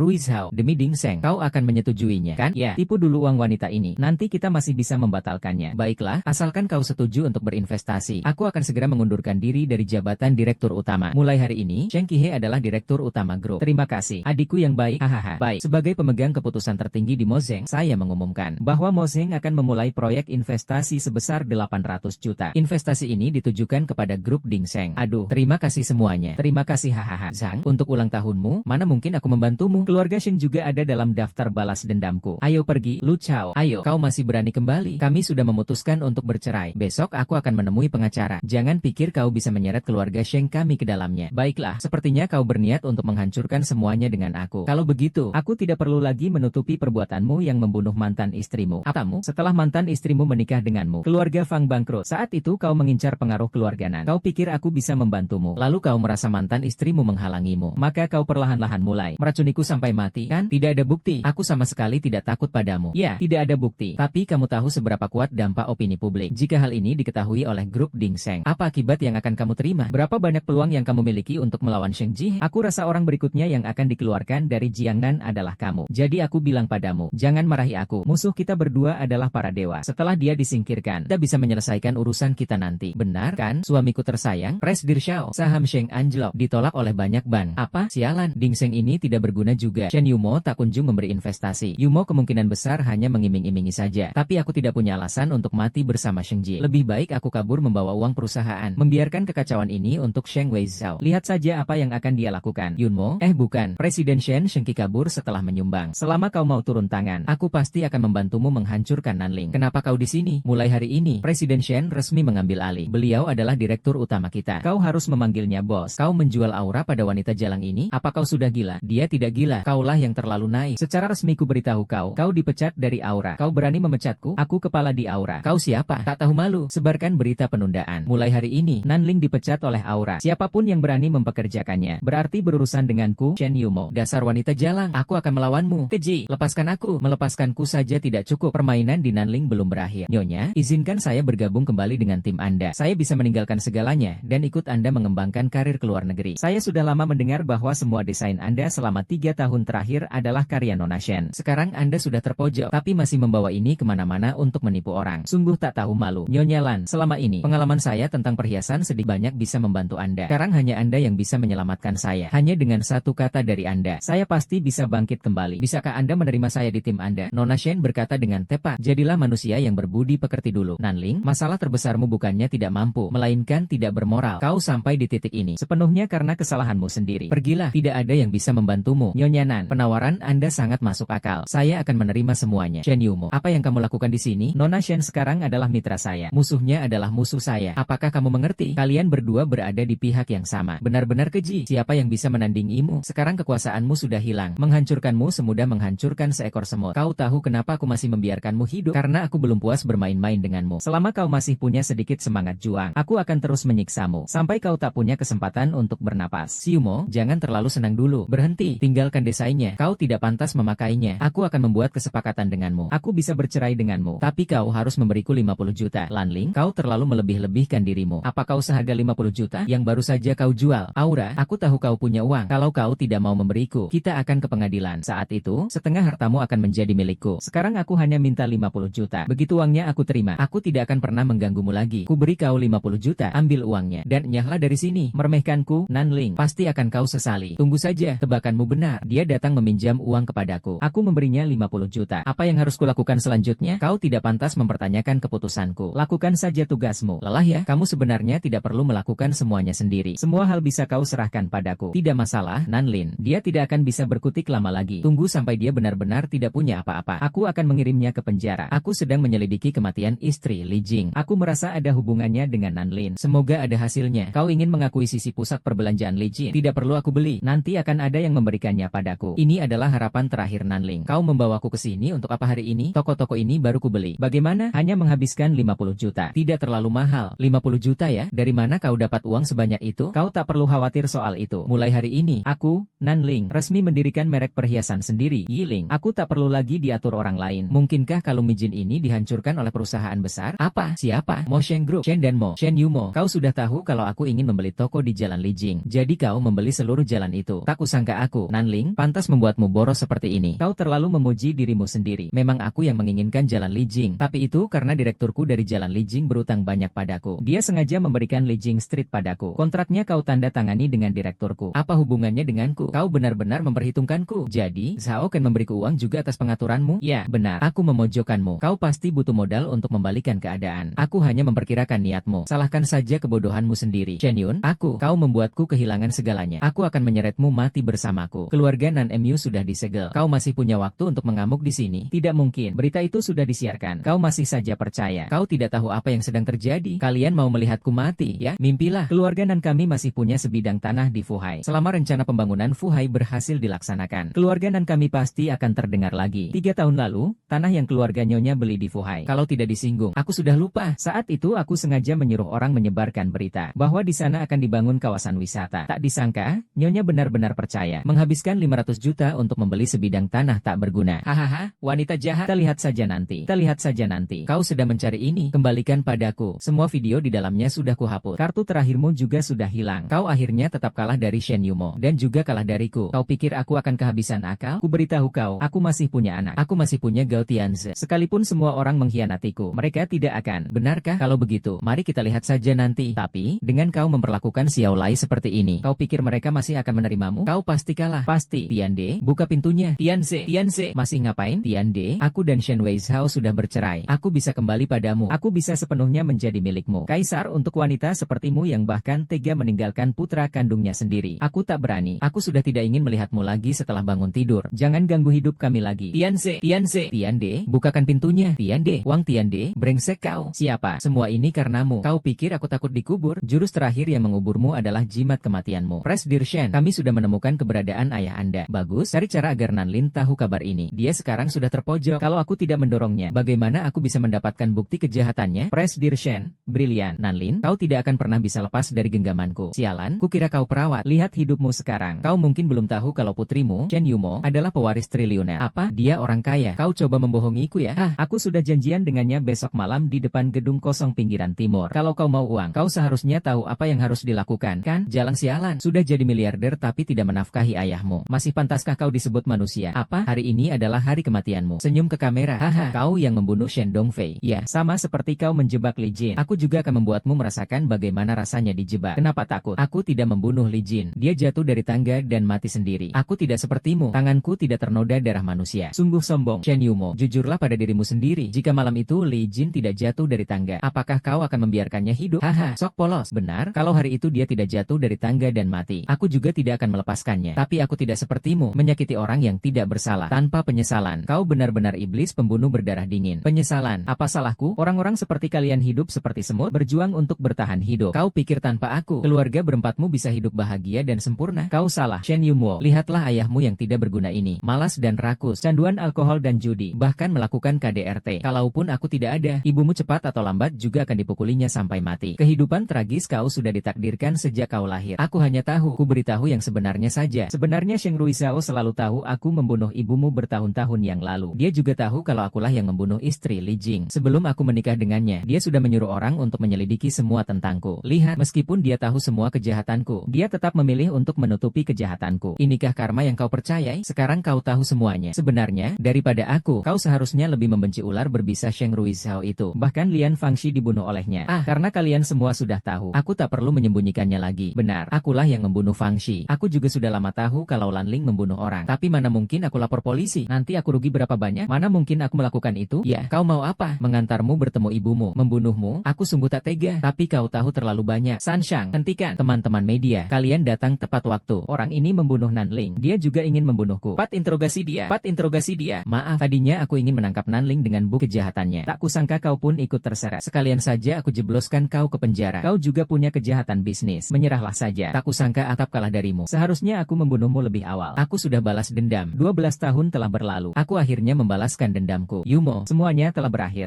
demi Ding Sheng, kau akan menyetujuinya, kan? Ya, tipu dulu uang wanita ini. Nanti kita masih bisa membatalkannya. Baiklah, asalkan kau setuju untuk berinvestasi. Aku akan segera mengundurkan diri dari jabatan Direktur Utama. Mulai hari ini, Sheng Qihe adalah Direktur Utama grup. Terima kasih, adikku yang baik. Hahaha. Baik, sebagai pemegang keputusan tertinggi di Mozeng, saya mengumumkan bahwa Mozeng akan memulai proyek investasi sebesar 800 juta. Investasi ini ditujukan kepada grup Ding Sheng. Aduh, terima kasih semuanya. Terima kasih hahaha. Zhang, untuk ulang tahunmu, mana mungkin aku membantumu? Keluarga Sheng juga ada dalam daftar balas dendamku. Ayo pergi, Lu Chao. Ayo, kau masih berani kembali. Kami sudah memutuskan untuk bercerai. Besok aku akan menemui pengacara. Jangan pikir kau bisa menyeret keluarga Sheng kami ke dalamnya. Baiklah, sepertinya kau berniat untuk menghancurkan semuanya dengan aku. Kalau begitu, aku tidak perlu lagi menutupi perbuatanmu yang membunuh mantan istrimu. Apamu? Setelah mantan istrimu menikah denganmu, keluarga Fang bangkrut. Saat itu kau mengincar pengaruh keluarga Nan. Kau pikir aku bisa membantumu. Lalu kau merasa mantan istrimu menghalangimu. Maka kau perlahan-lahan mulai meracuniku sampai mati, kan? Tidak ada bukti. Aku sama sekali tidak takut padamu. Ya, tidak ada bukti. Tapi kamu tahu seberapa kuat dampak opini publik. Jika hal ini diketahui oleh grup Ding Sheng, apa akibat yang akan kamu terima? Berapa banyak peluang yang kamu miliki untuk melawan Sheng Ji? Aku rasa orang berikutnya yang akan dikeluarkan dari Jiangnan adalah kamu. Jadi aku bilang padamu, jangan marahi aku. Musuh kita berdua adalah para dewa. Setelah dia disingkirkan, kita bisa menyelesaikan urusan kita nanti. Benar kan, suamiku tersayang? Presdir Shao, saham Sheng anjlok, ditolak oleh banyak bank. Apa? Sialan, Ding Sheng ini tidak berguna juga. Shen Yumo tak kunjung memberi investasi. Yumo kemungkinan besar hanya mengiming-imingi saja. Tapi aku tidak punya alasan untuk mati bersama Sheng Ji. Lebih baik aku kabur membawa uang perusahaan. Membiarkan kekacauan ini untuk Sheng Weizhao. Lihat saja apa yang akan dia lakukan. Yunmo? Bukan. Presiden Shen Shengqi kabur setelah menyumbang. Selama kau mau turun tangan, aku pasti akan membantumu menghancurkan Nanling. Kenapa kau di sini? Mulai hari ini, Presiden Shen resmi mengambil alih. Beliau adalah direktur utama kita. Kau harus memanggilnya bos. Kau menjual aura pada wanita jalang ini? Apa kau sudah gila? Dia tidak gila. Kaulah yang terlalu naif. Secara resmi ku beritahu kau dipecat dari aura. Kau berani memecatku? Aku kepala di aura. Kau siapa? Tak tahu malu. Sebarkan berita penundaan. Mulai hari ini, Nanling dipecat oleh aura. Siapapun yang berani mempekerjakannya, berarti berurusan denganku, Shen Yumo. Dasar wanita jalang, aku akan melawanmu. Keji, lepaskan aku. Melepaskanku saja tidak cukup. Permainan di Nanling belum berakhir. Nyonya, izinkan saya bergabung kembali dengan tim Anda. Saya bisa meninggalkan segalanya dan ikut Anda mengembangkan karir ke luar negeri. Saya sudah lama mendengar bahwa semua desain Anda selama 3 tahun terakhir adalah karya Nona Shen. Sekarang Anda sudah terpojok, tapi masih membawa ini kemana-mana untuk menipu orang. Sungguh tak tahu malu. Nyonya Lan, selama ini, pengalaman saya tentang perhiasan sedikit banyak bisa membantu Anda. Sekarang hanya Anda yang bisa menyelamatkan saya. Hanya dengan satu kata dari Anda, saya pasti bisa bangkit kembali. Bisakah Anda menerima saya di tim Anda? Nona Shen berkata dengan tepat. Jadilah manusia yang berbudi pekerti dulu. Nanling, masalah terbesarmu bukannya tidak mampu, melainkan tidak bermoral. Kau sampai di titik ini sepenuhnya karena kesalahanmu sendiri. Pergilah, tidak ada yang bisa membantumu. Nyonya Nan, penawaran Anda sangat masuk akal. Saya akan menerima semuanya. Shen Yumo, apa yang kamu lakukan di sini? Nona Shen sekarang adalah mitra saya. Musuhnya adalah musuh saya. Apakah kamu mengerti? Kalian berdua berada di pihak yang sama. Benar-benar keji. Siapa yang bisa menandingimu? Sekarang kekuasaanmu sudah hilang. Menghancurkanmu semudah menghancurkan seekor semut. Kau tahu kenapa aku masih membiarkanmu hidup? Karena aku belum puas bermain-main denganmu. Selama kau masih punya sedikit semangat juang, aku akan terus menyiksamu sampai kau tak punya kesempatan untuk bernapas. Yumo, jangan terlalu senang dulu. Berhenti. Tinggalkan desainnya. Kau tidak pantas memakainya. Aku akan membuat kesepakatan denganmu. Aku bisa bercerai denganmu, tapi kau harus memberiku 50 juta. Lanling, kau terlalu melebih-lebihkan dirimu. Apa kau seharga 50 juta yang baru saja kau jual? Aura, aku tahu kau punya uang. Kalau kau tidak mau memberiku, kita akan ke pengadilan. Saat itu, setengah hartamu akan menjadi milikku. Sekarang aku hanya minta 50 juta. Begitu uangnya aku terima. Aku tidak akan pernah mengganggumu lagi. Ku beri kau 50 juta. Ambil uangnya dan nyahlah dari sini. Meremehkanku, Nanling, pasti akan kau sesali. Tunggu saja, tebakanmu benar. Dia datang meminjam uang kepadaku. Aku memberinya 50 juta. juta. Apa yang harus kulakukan selanjutnya? Kau tidak pantas mempertanyakan keputusanku. Lakukan saja tugasmu. Lelah ya? Kamu sebenarnya tidak perlu melakukan semuanya sendiri. Semua hal bisa kau serahkan padaku. Tidak masalah, Nanlin. Dia tidak akan bisa berkutik lama lagi. Tunggu sampai dia benar-benar tidak punya apa-apa. Aku akan mengirimnya ke penjara. Aku sedang menyelidiki kematian istri Li Jing. Aku merasa ada hubungannya dengan Nanlin. Semoga ada hasilnya. Kau ingin mengakuisisi pusat perbelanjaan Li Jing? Tidak perlu aku beli. Nanti akan ada yang memberikannya padaku. Ini adalah harapan terakhir Nanling. Kau membawaku ke sini untuk apa hari ini? Toko-toko ini baru kubeli. Bagaimana? Hanya menghabiskan 50 juta. Tidak terlalu mahal. 50 juta ya? Dari mana kau dapat uang sebanyak itu? Kau tak perlu khawatir soal itu. Mulai hari ini, aku, Nanling, resmi mendirikan merek perhiasan sendiri, Yiling. Aku tak perlu lagi diatur orang lain. Mungkinkah kalung mijin ini dihancurkan oleh perusahaan besar? Apa? Siapa? Mo Sheng Group, Shen dan Mo, Shen Yumo. Kau sudah tahu kalau aku ingin membeli toko di Jalan Li Jing. Jadi kau membeli seluruh jalan itu. Tak kusangka aku, Nanling, pantas membuatmu boros seperti ini. Kau terlalu memuji dirimu sendiri. Memang aku yang menginginkan Jalan Li Jing. Tapi itu karena direkturku dari Jalan Li Jing berutang banyak padaku. Dia sengaja memberikan Li Jing Street padaku. Kontraknya kau tanda tangani dengan direkturku. Apa hubungannya denganku? Kau benar-benar memperhitungkanku. Jadi, Zhao Ken memberiku uang juga atas pengaturanmu? Ya, benar. Aku memojokkanmu. Kau pasti butuh modal untuk membalikan keadaan. Aku hanya memperkirakan niatmu. Salahkan saja kebodohanmu sendiri. Shen Yun, kau membuatku kehilangan segalanya. Aku akan menyeretmu mati bersamaku. Keluarga Nan Mu sudah disegel. Kau masih punya waktu untuk mengamuk di sini? Tidak mungkin. Berita itu sudah disiarkan. Kau masih saja percaya. Kau tidak tahu apa yang sedang terjadi. Kalian mau melihatku mati, ya? Mimpilah. Keluarga Nan kami masih punya sebidang tanah di Fuhai. Selama rencana pembangunan Fuhai berhasil dilaksanakan, keluarga Nan kami pasti akan terdengar lagi. 3 tahun lalu, tanah yang keluarga Nyonya beli di Fuhai. Kalau tidak disinggung, aku sudah lupa. Saat itu aku sengaja menyuruh orang menyebarkan berita bahwa di sana akan dibangun kawasan wisata. Tak disangka, Nyonya benar-benar percaya. Menghabiskan 500 juta untuk membeli sebidang tanah tak berguna. Hahaha, wanita jahat. Kita lihat saja nanti. Kita lihat saja nanti. Kau sedang mencari ini, kembalikan padaku. Semua video di dalamnya sudah kuhapus. Kartu terakhirmu juga sudah hilang. Kau akhirnya tetap kalah dari Shen Yumo. Dan juga kalah dariku. Kau pikir aku akan kehabisan akal? Ku beritahu kau, aku masih punya anak. Aku masih punya Gao Tianze. Sekalipun semua orang mengkhianatiku, mereka tidak akan. Benarkah? Kalau begitu, mari kita lihat saja nanti. Tapi, dengan kau memperlakukan Xiao Lai seperti ini, kau pikir mereka masih akan menerimamu? Kau pasti kalah. Pasti. Tiande, buka pintunya. Tianze, Tianze, masih ngapain? Tiande, aku dan Shen Weizhao sudah bercerai. Aku bisa kembali padamu. Aku bisa sepenuhnya menjadi milikmu. Kaisar untuk wanita sepertimu yang bahkan tega meninggalkan putra kandungnya sendiri. Aku tak berani. Aku sudah tidak ingin melihatmu lagi setelah bangun tidur. Jangan ganggu hidup kami lagi. Tianze, Tianze, Tiande, bukakan pintunya. Tiande, Wang Tiande, brengsek kau. Siapa? Semua ini karenamu. Kau pikir aku takut dikubur? Jurus terakhir yang menguburmu adalah jimat kematianmu. Presdir Shen, kami sudah menemukan keberadaan ayah Anda. Bagus, cari cara agar Nanlin tahu kabar ini. Dia sekarang sudah terpojok. Kalau aku tidak mendorongnya, bagaimana aku bisa mendapatkan bukti kejahatannya? Presdir Shen, brilian. Nanlin, kau tidak akan pernah bisa lepas dari genggamanku. Sialan, kukira kau perawat. Lihat hidupmu sekarang. Kau mungkin belum tahu kalau putrimu, Shen Yumo, adalah pewaris triliuner. Apa? Dia orang kaya. Kau coba membohongiku ya? Aku sudah janjian dengannya besok malam di depan gedung kosong pinggiran timur. Kalau kau mau uang, kau seharusnya tahu apa yang harus dilakukan, kan? Jalan sialan. Sudah jadi miliarder tapi tidak menafkahi ayahmu. Masih pantaskah kau disebut manusia? Apa? Hari ini adalah hari kematianmu. Senyum ke kamera. Haha, kau yang membunuh Shen Dongfei. Ya, sama seperti kau menjebak Li Jin. Aku juga akan membuatmu merasakan bagaimana rasanya dijebak. Kenapa takut? Aku tidak membunuh Li Jin. Dia jatuh dari tangga dan mati sendiri. Aku tidak sepertimu. Tanganku tidak ternoda darah manusia. Sungguh sombong. Shen Yumo, jujurlah pada dirimu sendiri. Jika malam itu Li Jin tidak jatuh dari tangga, apakah kau akan membiarkannya hidup? Haha, sok polos. Benar, kalau hari itu dia tidak jatuh dari tangga dan mati, aku juga tidak akan melepaskannya. Tapi aku tidak sepertimu, menyakiti orang yang tidak bersalah tanpa penyesalan. Kau benar-benar iblis pembunuh berdarah dingin. Penyesalan? Apa salahku? Orang-orang seperti kalian hidup seperti semut, berjuang untuk bertahan hidup. Kau pikir tanpa aku, keluarga berempatmu bisa hidup bahagia dan sempurna? Kau salah, Shen Yumo. Lihatlah ayahmu yang tidak berguna ini. Malas dan rakus, canduan alkohol dan judi, bahkan melakukan KDRT. Kalaupun aku tidak ada, ibumu cepat atau lambat juga akan dipukulinya sampai mati. Kehidupan tragis kau sudah ditakdirkan sejak kau lahir. Aku hanya tahu, ku beritahu yang sebenarnya saja. Sebenarnya Sheng Ruizhao selalu tahu aku membunuh ibumu bertahun-tahun yang lalu. Dia juga tahu kalau akulah yang membunuh istri Li Jing. Sebelum aku menikah dengannya, dia sudah menyuruh orang untuk menyelidiki semua tentangku. Lihat, meskipun dia tahu semua kejahatanku, dia tetap memilih untuk menutupi kejahatanku. Inikah karma yang kau percayai? Sekarang kau tahu semuanya. Sebenarnya, daripada aku, kau seharusnya lebih membenci ular berbisa Sheng Ruizhao itu. Bahkan Lian Fangxi dibunuh olehnya. Karena kalian semua sudah tahu, aku tak perlu menyembunyikannya lagi. Benar, akulah yang membunuh Fangxi. Aku juga sudah lama tahu kalau Lanling membunuh orang. Tapi mana mungkin aku lapor polisi? Nanti aku rugi rugi berapa banyak? Mana mungkin aku melakukan itu? Ya, kau mau apa? Mengantarmu bertemu ibumu, membunuhmu? Aku sungguh tak tega. Tapi kau tahu terlalu banyak. Sanshang, hentikan. Teman-teman media, kalian datang tepat waktu. Orang ini membunuh Nanling. Dia juga ingin membunuhku. Pat interogasi dia. Pat interogasi dia. Maaf, tadinya aku ingin menangkap Nanling dengan bukti kejahatannya. Tak kusangka kau pun ikut terseret. Sekalian saja aku jebloskan kau ke penjara. Kau juga punya kejahatan bisnis. Menyerahlah saja. Tak kusangka atap kalah darimu. Seharusnya aku membunuhmu lebih awal. Aku sudah balas dendam. 12 tahun telah berlalu. Aku akhirnya membalaskan dendamku. Yumo, semuanya telah berakhir.